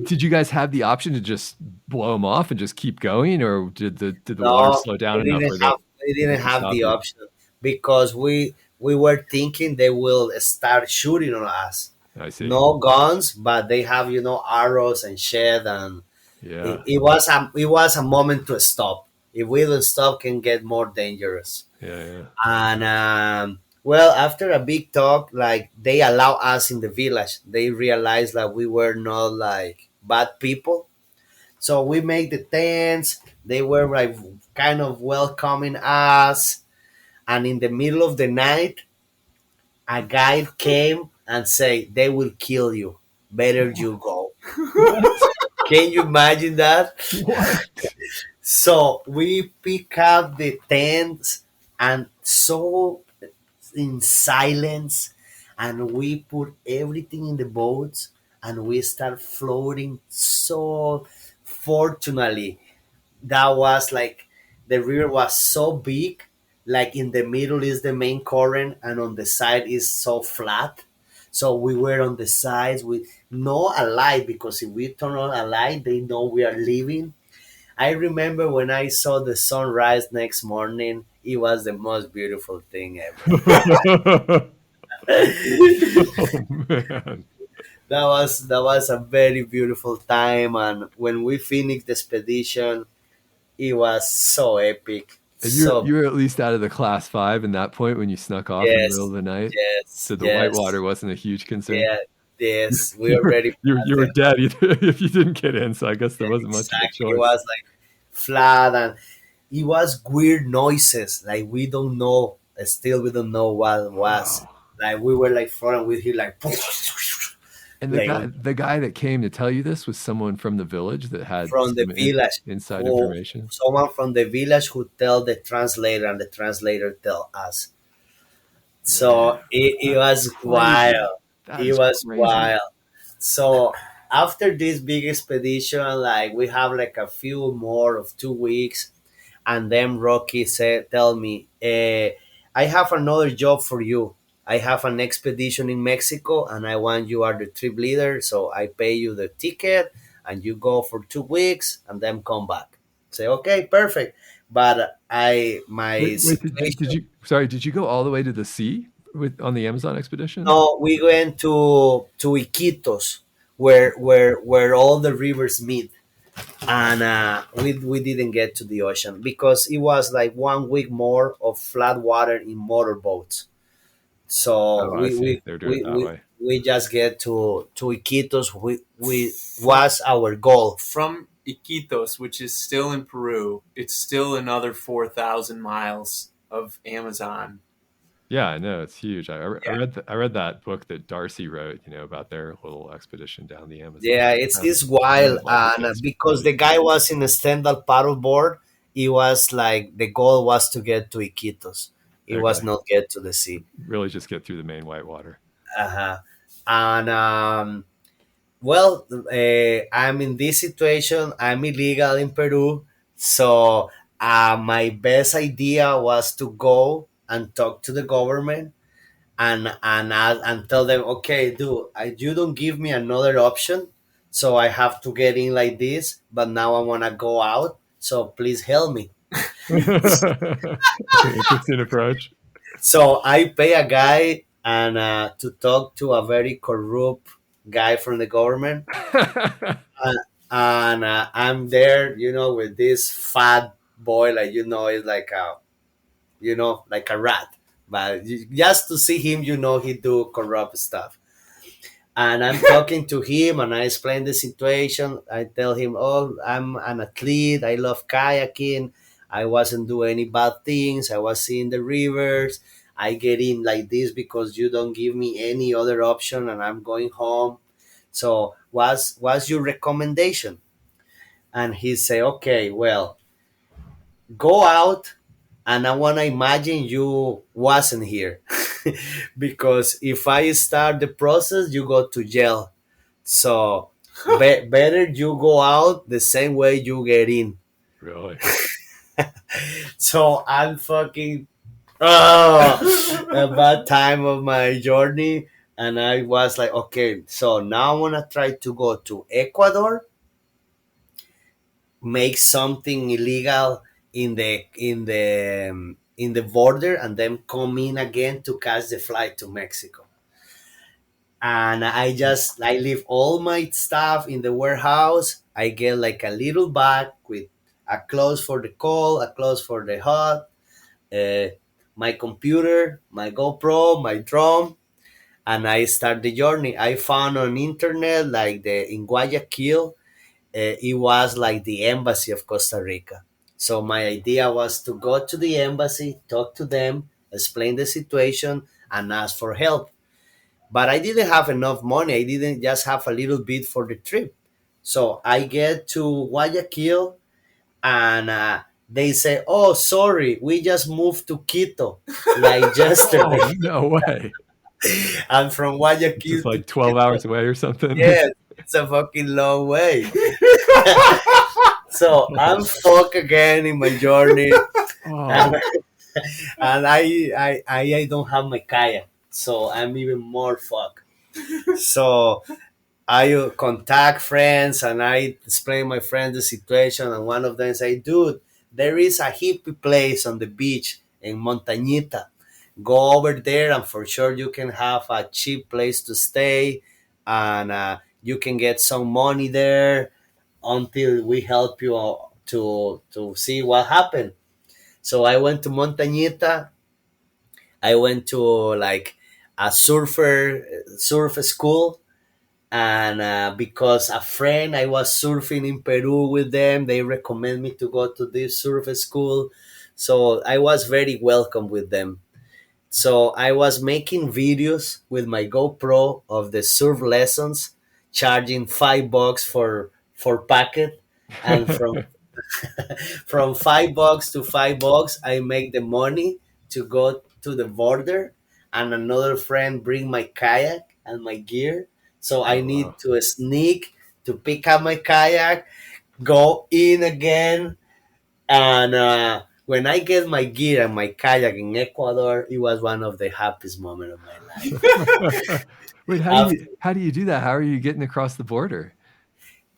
Did you guys have the option to just blow them off and just keep going, or did the water no, slow down we enough didn't where have we they didn't could have stop the you? option, because we were thinking they will start shooting on us. I see. No guns, but they have arrows and shed, and Yeah. it was a moment to stop. If we don't stop, can get more dangerous. Yeah. Yeah. And well, after a big talk, like they allow us in the village. They realized that we were not like bad people, so we make the tents. They were like kind of welcoming us, and in the middle of the night, a guide came and say they will kill you. Better you go. What? Can you imagine that? What? So we pick up the tents, and so in silence, and we put everything in the boats, and we start floating. So fortunately, that was like the river was so big, like in the middle is the main current, and on the side is so flat. So we were on the sides with no a light, because if we turn on a light, they know we are leaving. I remember when I saw the sunrise next morning, it was the most beautiful thing ever. Oh man. That was a very beautiful time, and when we finished the expedition, it was so epic. And you So you were at least out of the class 5 in that point when you snuck off in the middle yes, of the night. yes, So the yes, whitewater wasn't a huge concern. yeah, yes. We You were already you were passed dead either if you didn't get in. So I guess there it. wasn't much of a Exactly. It choice. was like flat, and it was weird noises. Like we don't know. Still, we don't know what it was. Wow. Like we were like front, and we hear like, And the like guy that came to tell you this was someone from the village that had from the some village. inside Who, information. someone from the village who tell the translator, and the translator tell us. Man, So it was crazy. wild. That It is was crazy. wild. So after this big expedition, like we have like a few more of 2 weeks, and then Rocky said, "Tell me, I have another job for you. I have an expedition in Mexico, and I want you are the trip leader. So I pay you the ticket, and you go for 2 weeks, and then come back." Say, okay, perfect. But I my Wait, did situation. you sorry, did you go all the way to the sea on the Amazon expedition? No, we went to Iquitos, where all the rivers meet. and we didn't get to the ocean because it was like 1 week more of flat water in motorboats. So Oh, I see. They're doing it that way. we just get to Iquitos. We was our goal. From Iquitos, which is still in Peru, it's still another 4,000 miles of Amazon. Yeah, I know it's huge. I Yeah. read I read that book that Darcy wrote, about their little expedition down the Amazon. Yeah, Sounds, it's wild, like it and gets because really the guy crazy. was in a stand-up paddleboard, it was like the goal was to get to Iquitos. It was Okay, not get to the sea. really just get through the main whitewater. Uh-huh. And well, I'm in this situation. I'm illegal in Peru, so my best idea was to go and talk to the government and tell them, okay, dude, you don't give me another option, so I have to get in like this. But now I want to go out, so please help me. Interesting approach. So I pay a guy and to talk to a very corrupt guy from the government, and, I'm there, with this fat boy, like it's like a like a rat, but just to see him, he do corrupt stuff. And I'm talking to him, and I explain the situation. I tell him, oh, I'm an athlete, I love kayaking, I wasn't doing any bad things, I was seeing the rivers, I get in like this because you don't give me any other option, and I'm going home. So what's your recommendation? And he say, okay, well, go out, and I want to imagine you wasn't here. Because if I start the process, you go to jail. So better you go out the same way you get in. Really? So I'm fucking a bad time of my journey, and I was like, okay, so now I want to try to go to Ecuador, make something illegal in the border, and then come in again to catch the flight to Mexico. And I leave all my stuff in the warehouse. I get like a little bag with a clothes for the cold, a clothes for the hot, uh, my computer, my GoPro, my drone, and I start the journey. I found on internet like the in Guayaquil, it was like the embassy of Costa Rica. So my idea was to go to the embassy, talk to them, explain the situation, and ask for help. But I didn't have enough money. I didn't just have a little bit for the trip. So I get to Guayaquil, and they say, "Oh, sorry, we just moved to Quito like Oh, yesterday." no way. And from It's just Guayaquil to like 12 Quito, hours away or something. yeah, it's a fucking long way. So I'm fucked again in my journey, Oh, and, and I don't have my kayak, so I'm even more fucked. So I contact friends, and I explain my friends the situation, and one of them say, "Dude, there is a hippie place on the beach in Montañita. Go over there, and for sure you can have a cheap place to stay, and you can get some money there until we help you to see what happened." So I went to Montañita. I went to like a surf school, and because a friend, I was surfing in Peru with them, they recommend me to go to this surf school. So I was very welcome with them. So I was making videos with my GoPro of the surf lessons, charging $5 for packet, and from $5 to $5, I make the money to go to the border, and another friend bring my kayak and my gear. So I oh need wow. to sneak to pick up my kayak, go in again, and when I get my gear and my kayak in Ecuador, it was one of the happiest moments of my life. Wait, After, how do you do that? How are you getting across the border?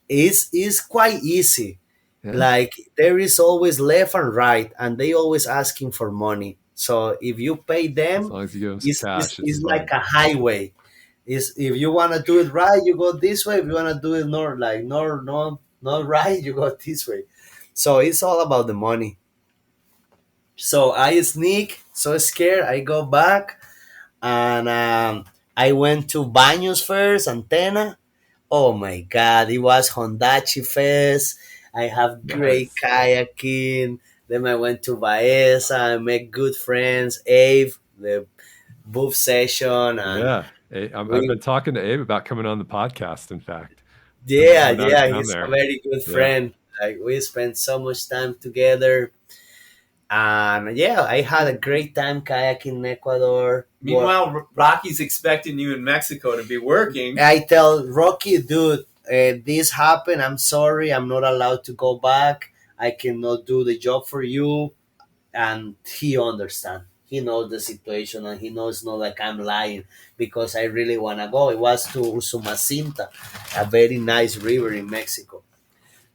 it's quite easy. Yeah, Like there is always left and right, and they always asking for money. So if you pay as them, long as you give them some cash, it's it's like fine. a highway. Is if you want to do it right, you go this way. If you want to do it north, like north, not right, you go this way. So it's all about the money. So I sneak, so scared. I go back, and I went to Baños first, Antena. Oh my God, it was Hondachi Fest. I have great Nice. kayaking. Then I went to Baeza. I met good friends, Abe, the booth session, and Yeah. I've we, been talking to Abe about coming on the podcast, in fact, yeah, when I was yeah, down he's a there. very good Yeah. friend. Like we spent so much time together, and yeah, I had a great time kayaking in Ecuador. Meanwhile, Rocky's expecting you in Mexico to be working. I tell Rocky, dude, this happened. I'm sorry. I'm not allowed to go back. I cannot do the job for you. And he understand. He knows the situation, and he knows not like I'm lying because I really want to go. It was to Usumacinta, a very nice river in Mexico.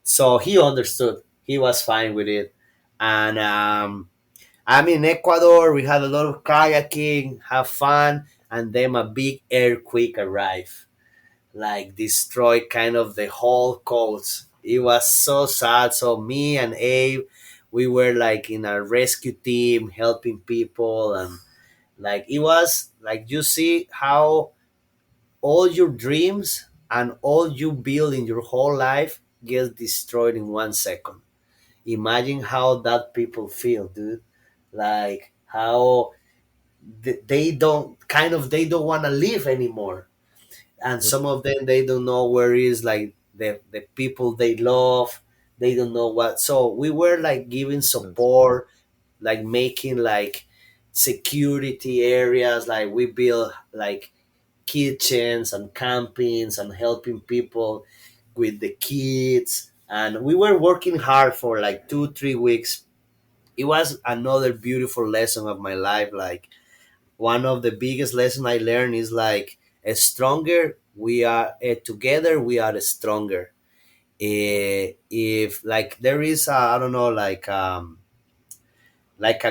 So he understood. He was fine with it. And I'm in Ecuador. We had a lot of kayaking, have fun, and then a big earthquake arrived, like destroyed kind of the whole coast. It was so sad. So me and Abe, we were like in a rescue team helping people, and like it was like you see how all your dreams and all you build in your whole life gets destroyed in 1 second. Imagine how that people feel, dude. Like how they don't kind of they don't want to live anymore, and some of them they don't know where is like the people they love. They don't know what, so we were like giving That's, support, like making like security areas, like we build like kitchens and campings and helping people with the kids, and we were working hard for like 2 3 weeks. It was another beautiful lesson of my life. Like one of the biggest lessons I learned is like stronger we are together we are stronger. If like there is I don't know like a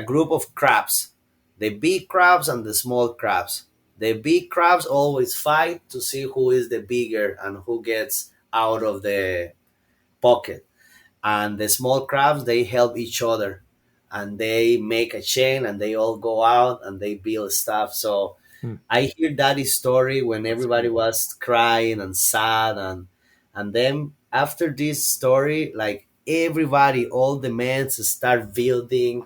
group of crabs, the big crabs and the small crabs. The big crabs always fight to see who is the bigger and who gets out of the pocket, and the small crabs they help each other, and they make a chain and they all go out and they build stuff. So hmm, I hear that story when that's everybody cool. was crying and sad, and then after this story, like everybody, all the men start building,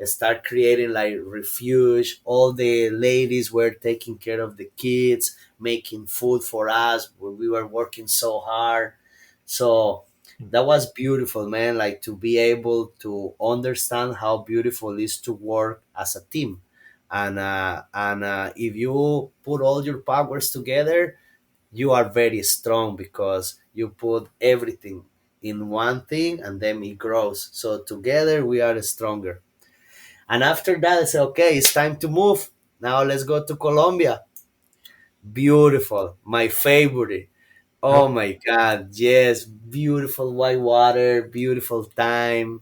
start creating like refuge. All the ladies were taking care of the kids, making food for us when we were working so hard. So Hmm. that was beautiful, man. Like to be able to understand how beautiful it is to work as a team, and if you put all your powers together, you are very strong because you put everything in one thing and then it grows. So together we are stronger. And after that, I said, okay, it's time to move. Now let's go to Colombia. Beautiful, my favorite. Oh, Oh my God, yes, beautiful white water, beautiful time.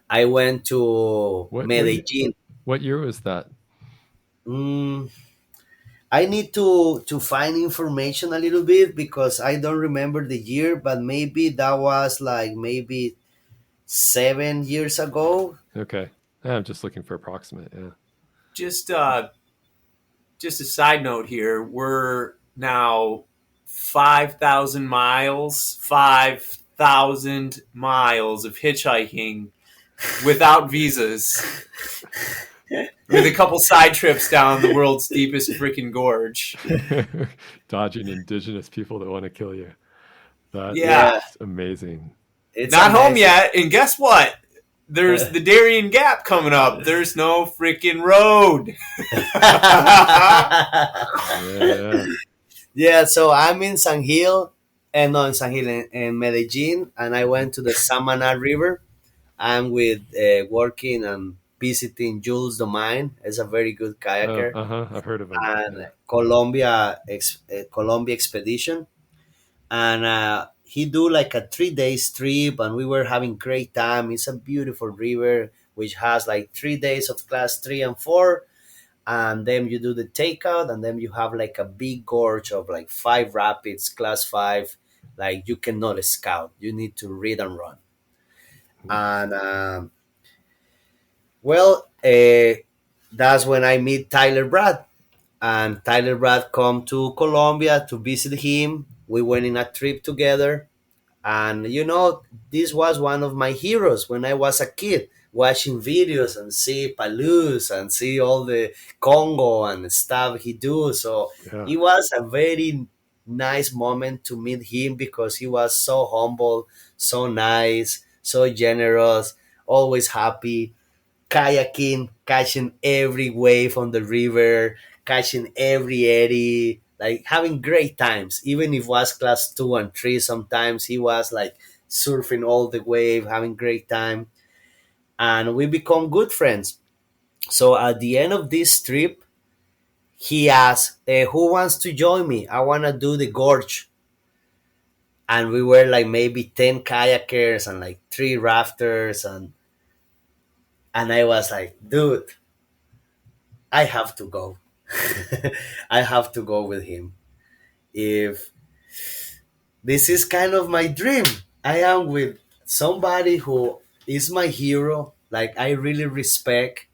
I went to what Medellin. what year was that? Mm, I need to find information a little bit because I don't remember the year, but maybe that was like maybe 7 years ago. Okay. I'm just looking for approximate. Yeah. Just just a side note here, we're now 5,000 miles of hitchhiking without visas, with a couple side trips down the world's deepest freaking gorge. Dodging indigenous people that want to kill you. That Yeah, Yeah, is amazing. it's not home amazing. yet. And guess what? There's the Darien Gap coming up. There's no freaking road. Yeah. Yeah, so I'm in San Gil, and no, in San Gil, in Medellin, and I went to the Samana River. I'm with working and visiting Jules Domain. Is a very good Oh, kayaker, uh-huh. I've heard of them. and Yeah. Colombia expedition, and he do like a 3 days trip, and we were having great time. It's a beautiful river which has like 3 days of class 3 and 4, and then you do the takeout, and then you have like a big gorge of like 5 rapids class 5, Like you cannot scout. You need to read and run. And well, that's when I meet Tyler Brad. And Tyler Brad come to Colombia to visit him. We went in a trip together. And this was one of my heroes when I was a kid, watching videos and see Palus and see all the Congo and stuff he do. So Yeah. it was a very nice moment to meet him because he was so humble, so nice, so generous, always happy, kayaking, catching every wave on the river, catching every eddy, like having great times. Even if it was class 2 and 3, sometimes he was like surfing all the wave, having great time. And we become good friends. So at the end of this trip, he asked, who wants to join me? I want to do the gorge. And we were like maybe 10 kayakers and like 3 rafters. And I was like, dude, I have to go. I have to go with him. If this is kind of my dream, I am with somebody who is my hero, like I really respect.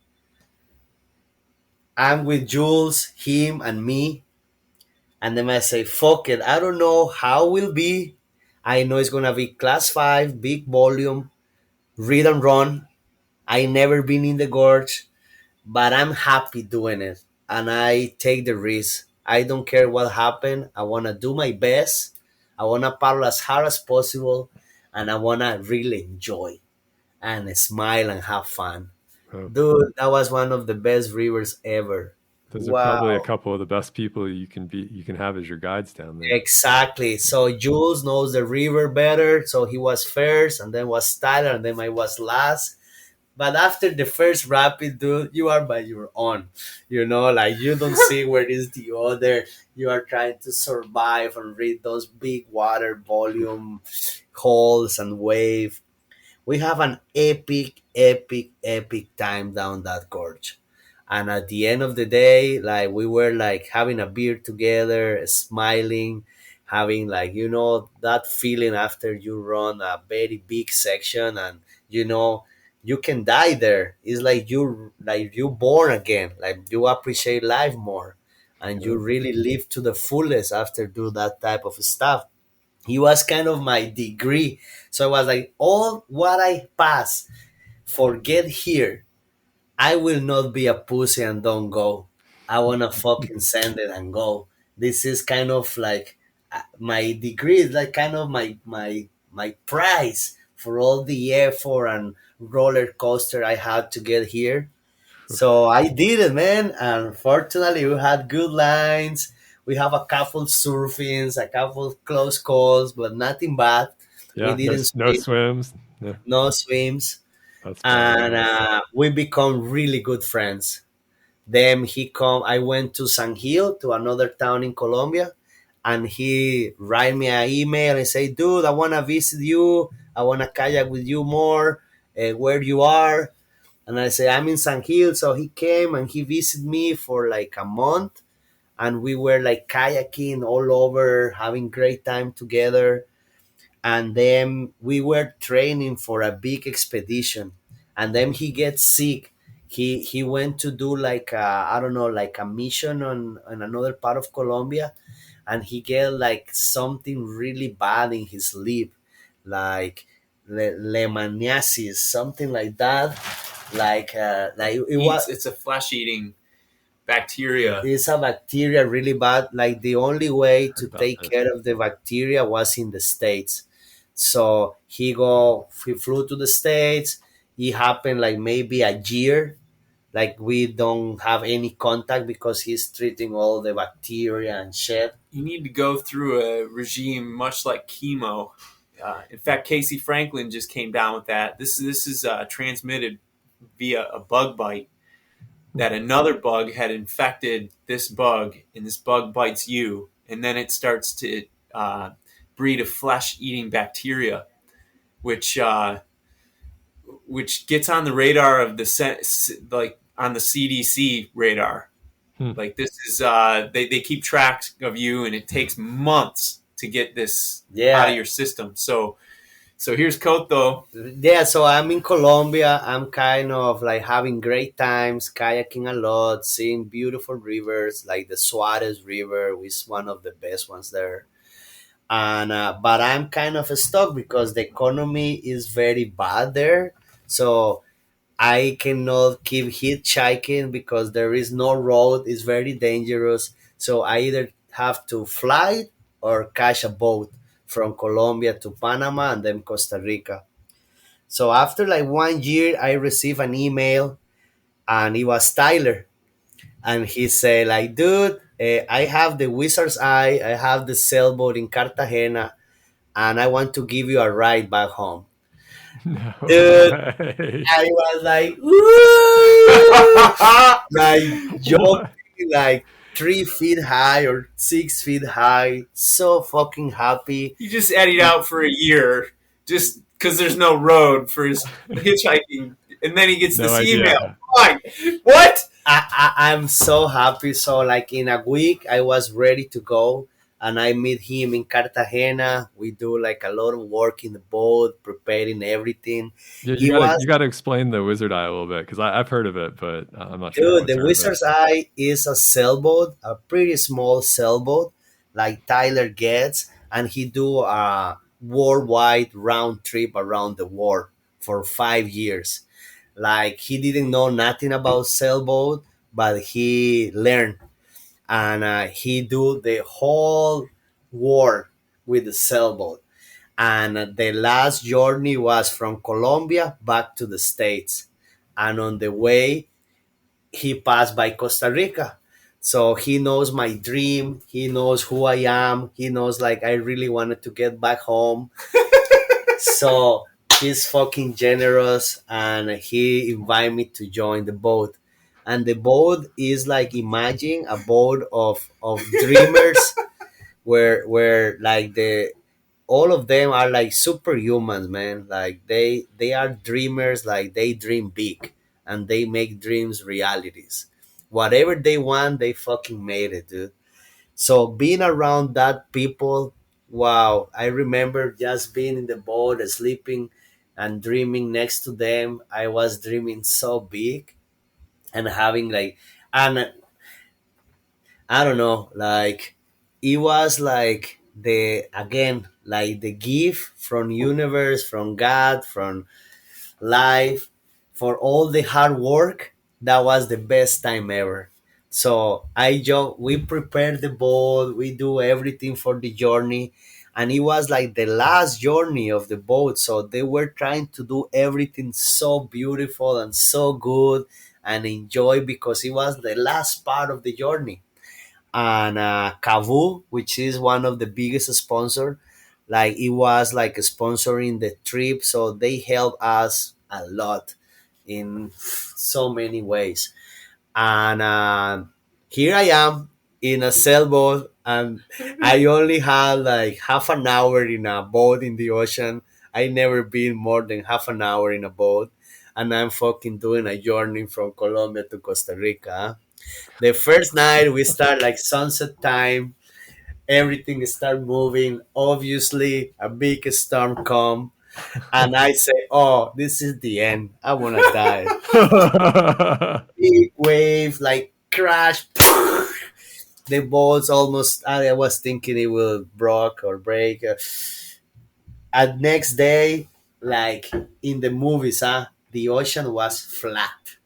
I'm with Jules, him, and me. And then I say, fuck it. I don't know how it will be. I know it's going to be class 5, big volume, read and run. I never been in the gorge, but I'm happy doing it, and I take the risk. I don't care what happened. I want to do my best. I want to paddle as hard as possible, and I want to really enjoy and smile and have fun. Oh, Dude, that was one of the best rivers ever. those are probably a Wow. couple of the best people you can have as your guides down there. Exactly. So Jules knows the river better. So he was first, and then was Tyler, and then I was last. But after the first rapid, dude, you are by your own. Like you don't see where is the other. You are trying to survive and read those big water volume holes and wave. We have an epic, epic, epic time down that gorge. And at the end of the day, like we were like having a beer together, smiling, having like, that feeling after you run a very big section and you can die there. It's like you born again. Like you appreciate life more and you Yeah. really live to the fullest after do that type of stuff. He was kind of my degree. So I was like, all what I pass, forget here. I will not be a pussy and don't go. I want to fucking send it and go. This is kind of like my degree is like kind of my prize for all the effort and roller coaster I had to get here. So I did it, man. And fortunately, we had good lines. We have a couple surfings, a couple close calls, but nothing bad. We Yeah, didn't no swim, swims. Yeah, no swims, that's and badass. we become really good friends. Then he come. I went to San Gil, to another town in Colombia, and he write me an email and say, "Dude, I wanna visit you. I wanna kayak with you more. Where you are?" And I say, I'm in San Gil. So he came and he visited me for like a month. And we were like kayaking all over, having great time together. And then we were training for a big expedition. And then he gets sick. He went to do like I don't know, like a mission on another part of Colombia, and he get like something really bad in his lip, like lemaniasis, something like that. Like it was, It's a flesh eating bacteria. it's a bacteria really bad. Like the only way Heard to about take that. care of the bacteria was in the States. So he flew to the States. It happened like maybe a year. Like we don't have any contact because he's treating all the bacteria and shit. You need to go through a regime much like chemo. In fact, Casey Franklin just came down with that. This is transmitted via a bug bite. That another bug had infected this bug, and this bug bites you, and then it starts to breed a flesh-eating bacteria, which which gets on the radar of like on the CDC radar. Hmm. Like this is they keep track of you, and it takes months to get this out of Yeah. your system. So here's Coto. Yeah, so I'm in Colombia. I'm kind of like having great times, kayaking a lot, seeing beautiful rivers like the Suarez River, which is one of the best ones there. And but I'm kind of stuck because the economy is very bad there. So I cannot keep hitchhiking because there is no road. It's very dangerous. So I either have to fly or catch a boat from Colombia to Panama and then Costa Rica. So after like 1 year, I received an email, and it was Tyler, and he said like, "Dude, I have the Wizard's Eye, I have the sailboat in Cartagena, and I want to give you a ride back home." No Dude, way. I was like, "Woo!" Like What? jumping like 3 feet high or 6 feet high, so fucking happy. You just eddied out for a year just because there's no road for his hitchhiking, and then he gets No this email. idea. Like, what? I'm so happy. So like in a week, I was ready to go, and I meet him in Cartagena. We do like a lot of work in the boat, preparing everything. Yeah, It was, you gotta explain the Wizard Eye a little bit because I've heard of it, but I'm not sure dude, what the term it Wizard's Eye is a sailboat, a pretty small sailboat, like Tyler gets, and he do a worldwide round trip around the world for 5 years. Like he didn't know nothing about sailboat, but he learned, and he do the whole war with the sailboat. And the last journey was from Colombia back to the States. And on the way, he passed by Costa Rica. So he knows my dream. He knows who I am. He knows like I really wanted to get back home. So he's fucking generous, and he invited me to join the boat. And the boat is like, imagine a boat of dreamers where like the all of them are like superhumans, man. Like they are dreamers, like they dream big, and they make dreams realities. Whatever they want, they fucking made it, dude. So being around that people, wow, I remember just being in the boat, sleeping and dreaming next to them. I was dreaming so big, and having like, and I don't know, like it was like the again like the gift from universe, from God, from life, for all the hard work. That was the best time ever. So we prepared the boat, we do everything for the journey, and it was like the last journey of the boat. So they were trying to do everything so beautiful and so good and enjoy, because it was the last part of the journey. And Cavu, which is one of the biggest sponsor, like it was like sponsoring the trip, so they help us a lot in so many ways. And here I am in a sailboat, and I only had like half an hour in a boat in the ocean. I never been more than half an hour in a boat, and I'm fucking doing a journey from Colombia to Costa Rica. The first night we start like sunset time, everything start moving. Obviously, a big storm come, and I say, "Oh, this is the end. I wanna die." Big wave, like crash. The boats almost. I was thinking it will broke or break. At next day, like in the movies, the ocean was flat.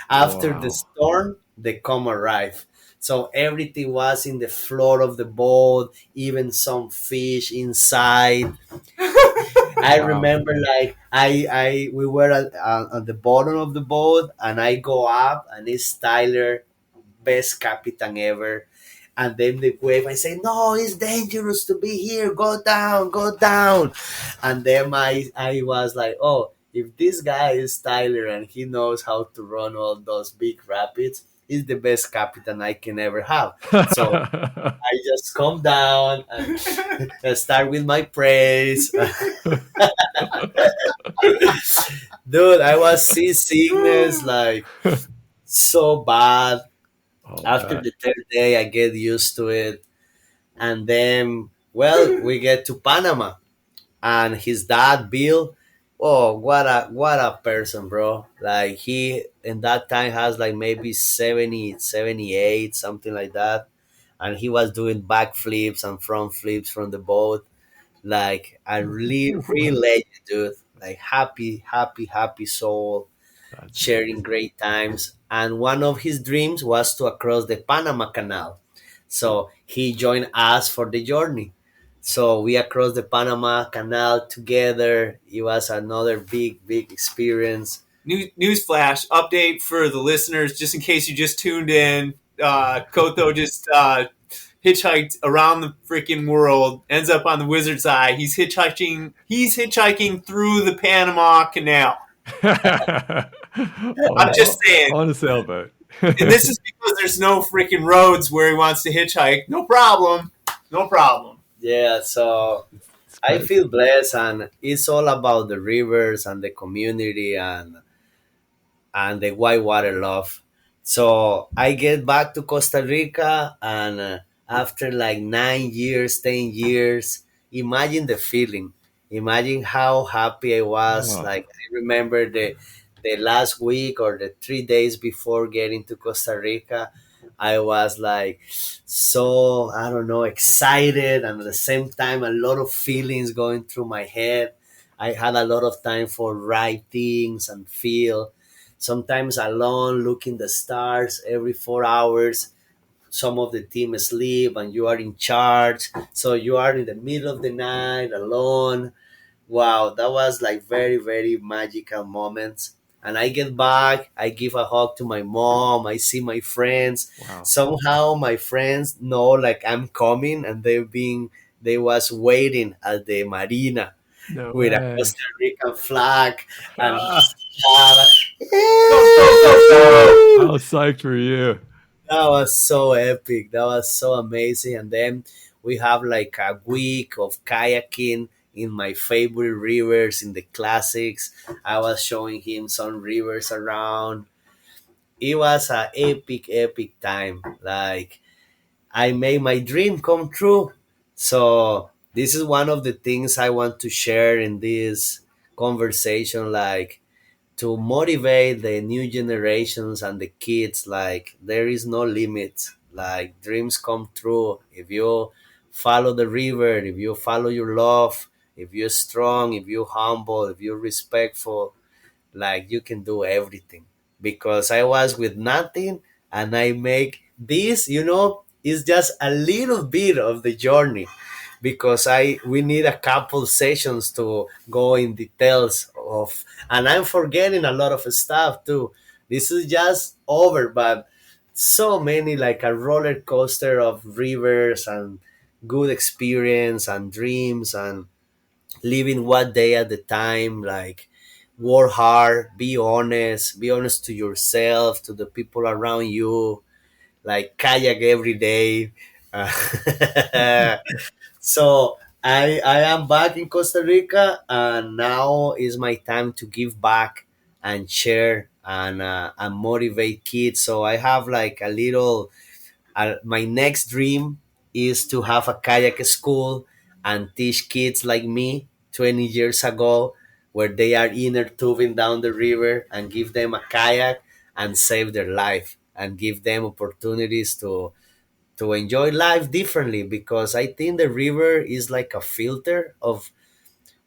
After the Wow. storm, the calm arrived. So everything was in the floor of the boat, even some fish inside. I Wow. remember like we were at the bottom of the boat, and I go up, and it's Tyler, best captain ever. And then the wave, I say, "No, it's dangerous to be here. Go down, go down." And then I was like, "Oh, if this guy is Tyler and he knows how to run all those big rapids, he's the best captain I can ever have." So I just come down and start with my praise. Dude, I was seasickness like so bad. I'll After bet. the third day, I get used to it. And then Well, we get to Panama, and his dad, Bill. Oh, what a person, bro! Like he in that time has like maybe 70, 78, something like that, and he was doing backflips and front flips from the boat, like a really real legend, dude. Like happy, happy, happy soul, That's sharing amazing. great times. And one of his dreams was to cross the Panama Canal. So he joined us for the journey. So we across the Panama Canal together. It was another big, big experience. Newsflash update for the listeners, just in case you just tuned in. Koto just hitchhiked around the freaking world, ends up on the Wizard's Eye. He's hitchhiking. He's hitchhiking through the Panama Canal. I'm just saying. On a sailboat. And this is because there's no freaking roads where he wants to hitchhike. No problem. No problem. Yeah, so It's I crazy. feel blessed, and it's all about the rivers and the community and the whitewater love. So I get back to Costa Rica, and after like 9 years, 10 years, imagine the feeling. Imagine how happy I was. Oh, Like I remember the last week or the 3 days before getting to Costa Rica, I was like so, I don't know, excited, and at the same time a lot of feelings going through my head. I had a lot of time for write things and feel, sometimes alone looking the stars every 4 hours. Some of the team sleep and you are in charge, so you are in the middle of the night alone. Wow, that was like very, very magical moments. And I get back, I give a hug to my mom, I see my friends. wow. Somehow my friends know like I'm coming, and they was waiting at the marina No with a way. Costa Rican flag, and Ah, Go, go, go, go. I was psyched for you. that was so epic. That was so amazing. And then we have like a week of kayaking in my favorite rivers in the classics. I was showing him some rivers around. It was a epic, epic time. Like I made my dream come true. So this is one of the things I want to share in this conversation. Like to motivate the new generations and the kids, like there is no limit, like dreams come true if you follow the river, if you follow your love, if you're strong, if you're humble, if you're respectful, like you can do everything. Because I was with nothing, and I make this, it's just a little bit of the journey, because I we need a couple sessions to go in details of, and I'm forgetting a lot of stuff too. This is just over, but so many, like a roller coaster of rivers and good experience and dreams, and living one day at a time. Like work hard, be honest to yourself, to the people around you, like kayak every day. So I am back in Costa Rica, and now is my time to give back and share and motivate kids. So I have like a little, my next dream is to have a kayak school and teach kids like me 20 years ago, where they are inner tubing down the river, and give them a kayak and save their life and give them opportunities to enjoy life differently, because I think the river is like a filter of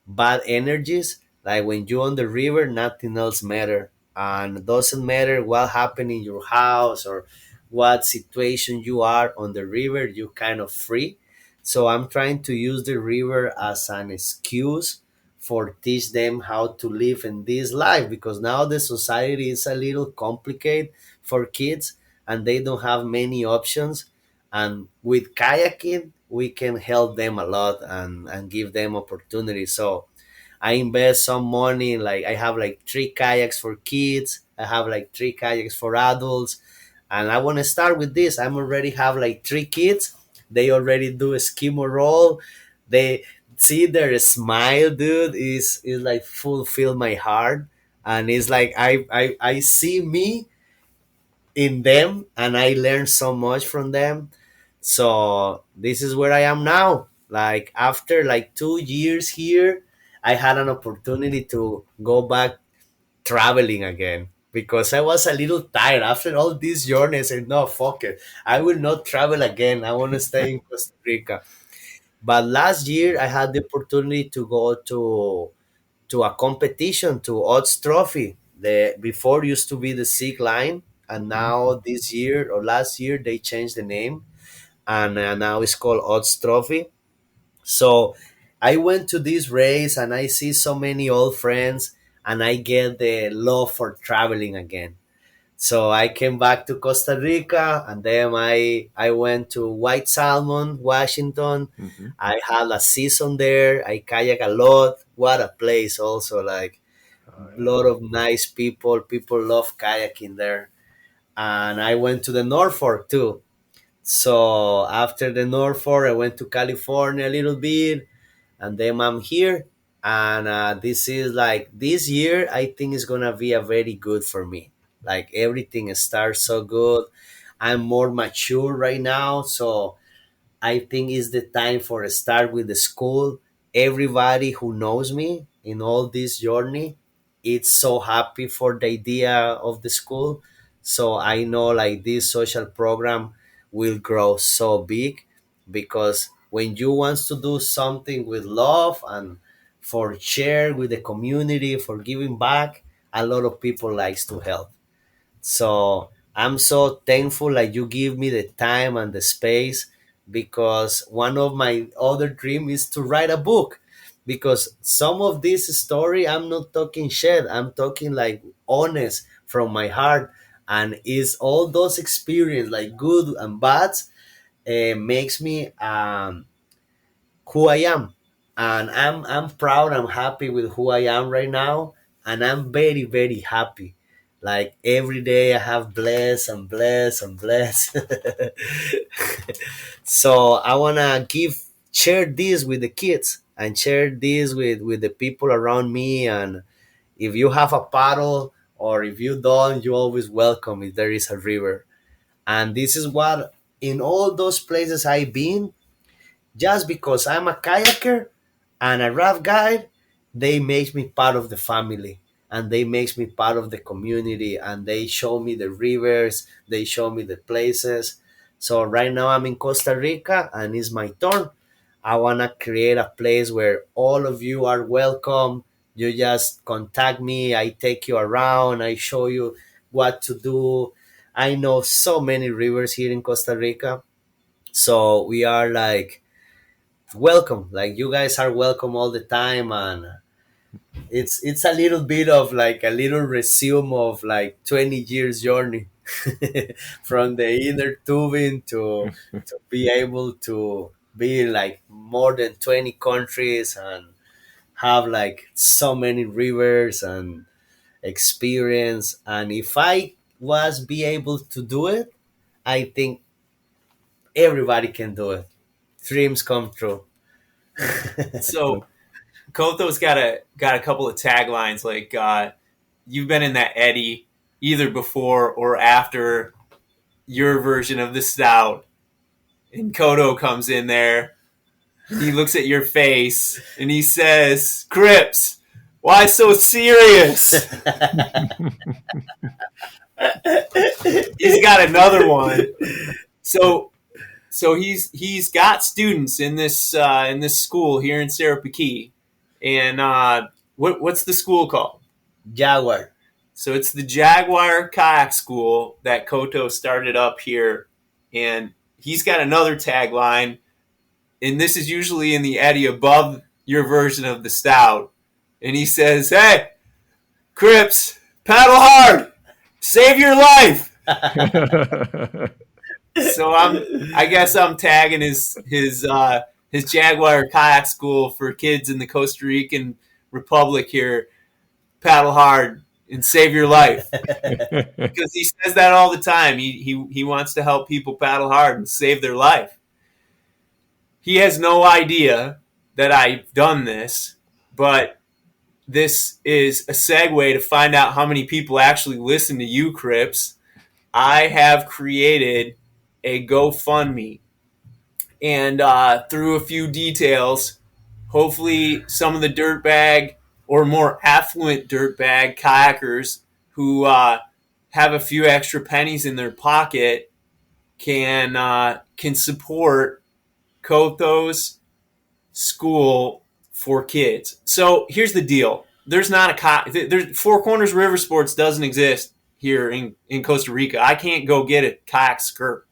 bad energies. Like when you're on the river, nothing else matter, and it doesn't matter what happened in your house or what situation you are on the river. You kind of free. So I'm trying to use the river as an excuse for teach them how to live in this life, because now the society is a little complicated for kids, and they don't have many options. And with kayaking we can help them a lot, and give them opportunities. So I invest some money. Like I have like three kayaks for kids. I have like three kayaks for adults, and I want to start with this. I'm already have like three kids. They already do Eskimo roll. They see their smile, dude. Is like fulfill my heart, and it's like I see me in them, and I learn so much from them. So this is where I am now. Like after like 2 years here, I had an opportunity to go back traveling again because I was a little tired after all these journeys. And no, fuck it, I will not travel again. I want to stay in Costa Rica. But last year, I had the opportunity to go to a competition, to Odds Trophy. The before used to be the Sig Line, and now this year or last year they changed the name, and now it's called Odds Trophy. So I went to this race and I see so many old friends, and I get the love for traveling again. So I came back to Costa Rica, and then I went to White Salmon, Washington. Mm-hmm. I had a season there. I kayak a lot. What a place! Also, like Oh, a yeah. lot of nice people. People love kayaking there. And I went to the Norfolk too. So after the Norfolk, I went to California a little bit, and then I'm here. And this is like this year. I think is gonna be a very good for me. Like everything starts so good. I'm more mature right now, so I think it's the time for a start with the school. Everybody who knows me in all this journey, it's so happy for the idea of the school. So I know like this social program will grow so big because when you want to do something with love and for share with the community, for giving back, a lot of people likes to help. So I'm so thankful like you give me the time and the space because one of my other dream is to write a book because some of this story I'm not talking shit. I'm talking like honest from my heart, and is all those experience like good and bad makes me who I am, and I'm proud. I'm happy with who I am right now, and I'm very very happy. Like every day, I have bless and bless and bless. So I wanna give share this with the kids and share this with the people around me. And if you have a paddle or if you don't, you always welcome if there is a river. And this is what in all those places I've been, just because I'm a kayaker and a raft guide, they make me part of the family, and they makes me part of the community, and they show me the rivers, they show me the places. So right now I'm in Costa Rica and it's my turn. I want to create a place where all of you are welcome. You just contact me, I take you around, I show you what to do. I know so many rivers here in Costa Rica. So we are like welcome, like you guys are welcome all the time. And it's a little bit of like a little resume of like 20 years journey from the inner tubing to be able to be in like more than 20 countries and have like so many rivers and experience. And if I was be able to do it, I think everybody can do it. Dreams come true. So Koto's got a couple of taglines like you've been in that eddy either before or after your version of the stout, and Koto comes in there. He looks at your face and he says, "Crips, why so serious?" He's got another one. So he's got students in this school here in Sarapiqui, and what's the school called? Jaguar. So it's the Jaguar Kayak School that Koto started up here, and he's got another tagline, and this is usually in the eddy above your version of the stout, and he says, "Hey, Crips, paddle hard, save your life." So I guess I'm tagging his Jaguar Kayak School for kids in the Costa Rican Republic here. Paddle hard and save your life, because he says that all the time. He wants to help people paddle hard and save their life. He has no idea that I've done this, but this is a segue to find out how many people actually listen to you, Crips. I have created a GoFundMe, and through a few details, hopefully some of the dirtbag or more affluent dirtbag kayakers who have a few extra pennies in their pocket can support Coto's school for kids. So here's the deal: there's not there's Four Corners River Sports doesn't exist here in Costa Rica. I can't go get a kayak skirt.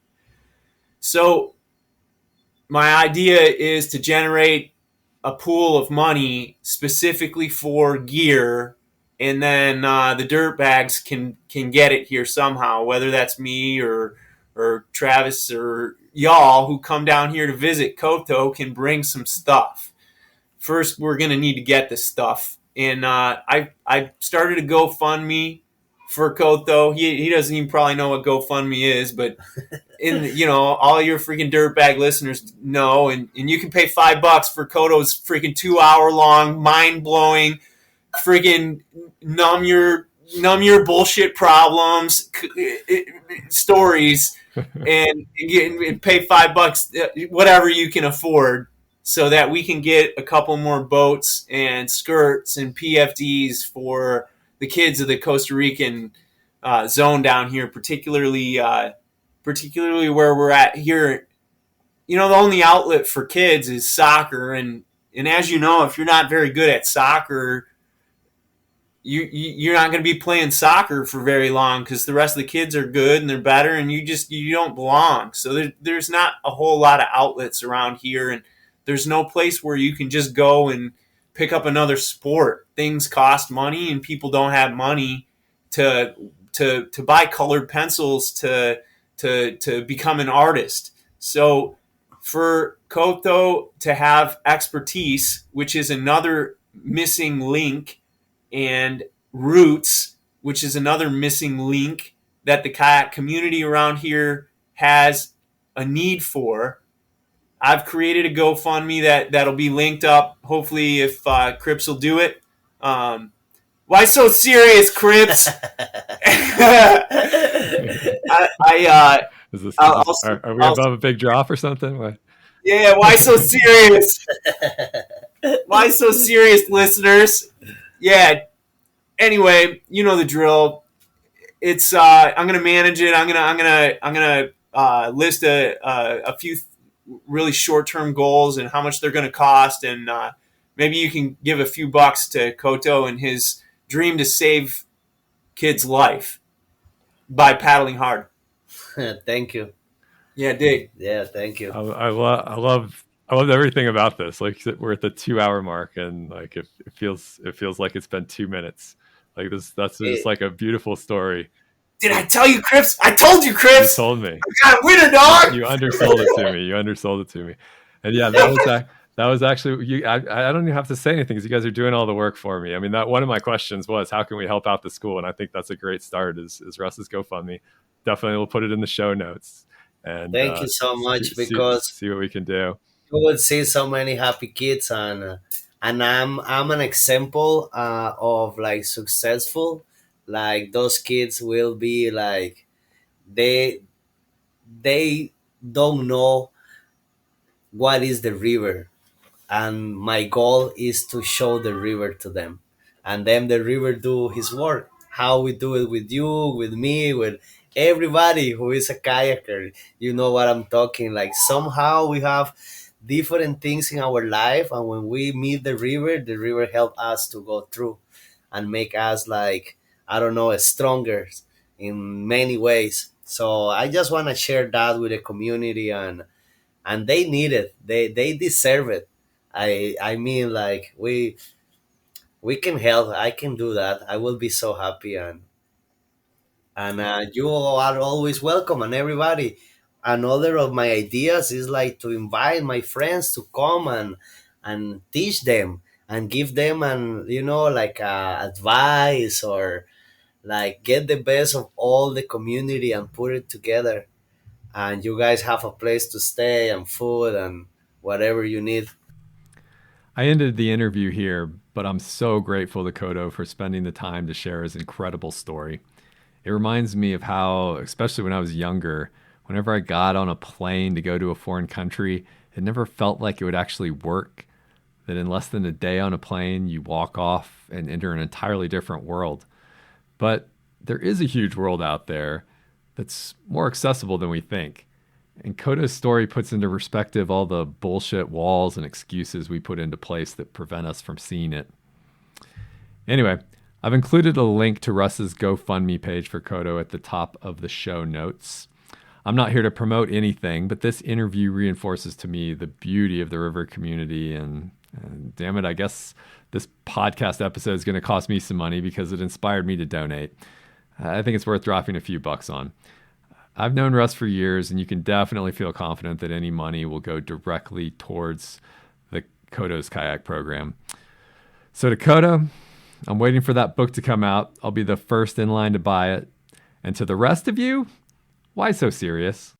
So my idea is to generate a pool of money specifically for gear, and then the dirt bags can get it here somehow, whether that's me or Travis or y'all who come down here to visit Coto can bring some stuff. First, we're going to need to get this stuff. And I started a GoFundMe for Coto. He doesn't even probably know what GoFundMe is, but all your freaking dirtbag listeners know, and you can pay $5 for Coto's freaking 2-hour long, mind blowing, freaking numb your bullshit problems stories, and pay $5, whatever you can afford, so that we can get a couple more boats and skirts and PFDs for the kids of the Costa Rican zone down here, particularly where we're at here. The only outlet for kids is soccer, and as you know, if you're not very good at soccer, you're not going to be playing soccer for very long, because the rest of the kids are good and they're better, and you don't belong. So there's not a whole lot of outlets around here, and there's no place where you can just go and pick up another sport. Things cost money, and people don't have money to buy colored pencils to become an artist. So for Coto to have expertise, which is another missing link, and roots, which is another missing link that the kayak community around here has a need for, I've created a GoFundMe that'll be linked up, hopefully, if Crips will do it. Why so serious, Crips? Are we above a big drop or something? What? Yeah, why so serious? Why so serious, listeners? Yeah. Anyway, you know the drill. It's I'm gonna manage it. I'm gonna list a few really short-term goals and how much they're gonna cost, and maybe you can give a few bucks to Coto and his dream to save kids' life by paddling hard. Thank you. Yeah, dig. Yeah, thank you. I love everything about this. Like, we're at the 2-hour mark, and like it feels like it's been 2 minutes. Like that's just like a beautiful story. Did I tell you, Crips? I told you, Crips. You told me. I got a winner, dog. You undersold it to me. And yeah, that was actually you. I don't even have to say anything, because you guys are doing all the work for me. I mean, that one of my questions was, how can we help out the school? And I think that's a great start. Is Russ's GoFundMe? Definitely, we'll put it in the show notes. And thank you so much, because see what we can do. You will see so many happy kids, and I'm an example of like successful. Like, those kids will be like, they don't know what is the river, and my goal is to show the river to them, and then the river do his work. How we do it with you, with me, with everybody who is a kayaker. You know what I'm talking. Like, somehow we have different things in our life, and when we meet the river help us to go through and make us, like, I don't know, stronger in many ways. So I just want to share that with the community, and they need it. They deserve it. I mean, like, we can help. I can do that. I will be so happy, and you are always welcome, and everybody. Another of my ideas is like to invite my friends to come and teach them and give them like advice, or like get the best of all the community and put it together, and you guys have a place to stay and food and whatever you need. I ended the interview here, but I'm so grateful to Coto for spending the time to share his incredible story. It reminds me of how, especially when I was younger, whenever I got on a plane to go to a foreign country, it never felt like it would actually work, that in less than a day on a plane, you walk off and enter an entirely different world. But there is a huge world out there that's more accessible than we think. And Coto's story puts into perspective all the bullshit walls and excuses we put into place that prevent us from seeing it. Anyway, I've included a link to Russ's GoFundMe page for Coto at the top of the show notes. I'm not here to promote anything, but this interview reinforces to me the beauty of the river community. And damn it, I guess this podcast episode is going to cost me some money because it inspired me to donate. I think it's worth dropping a few bucks on. I've known Russ for years, and you can definitely feel confident that any money will go directly towards the Coto's kayak program. So to Coto, I'm waiting for that book to come out. I'll be the first in line to buy it. And to the rest of you, why so serious?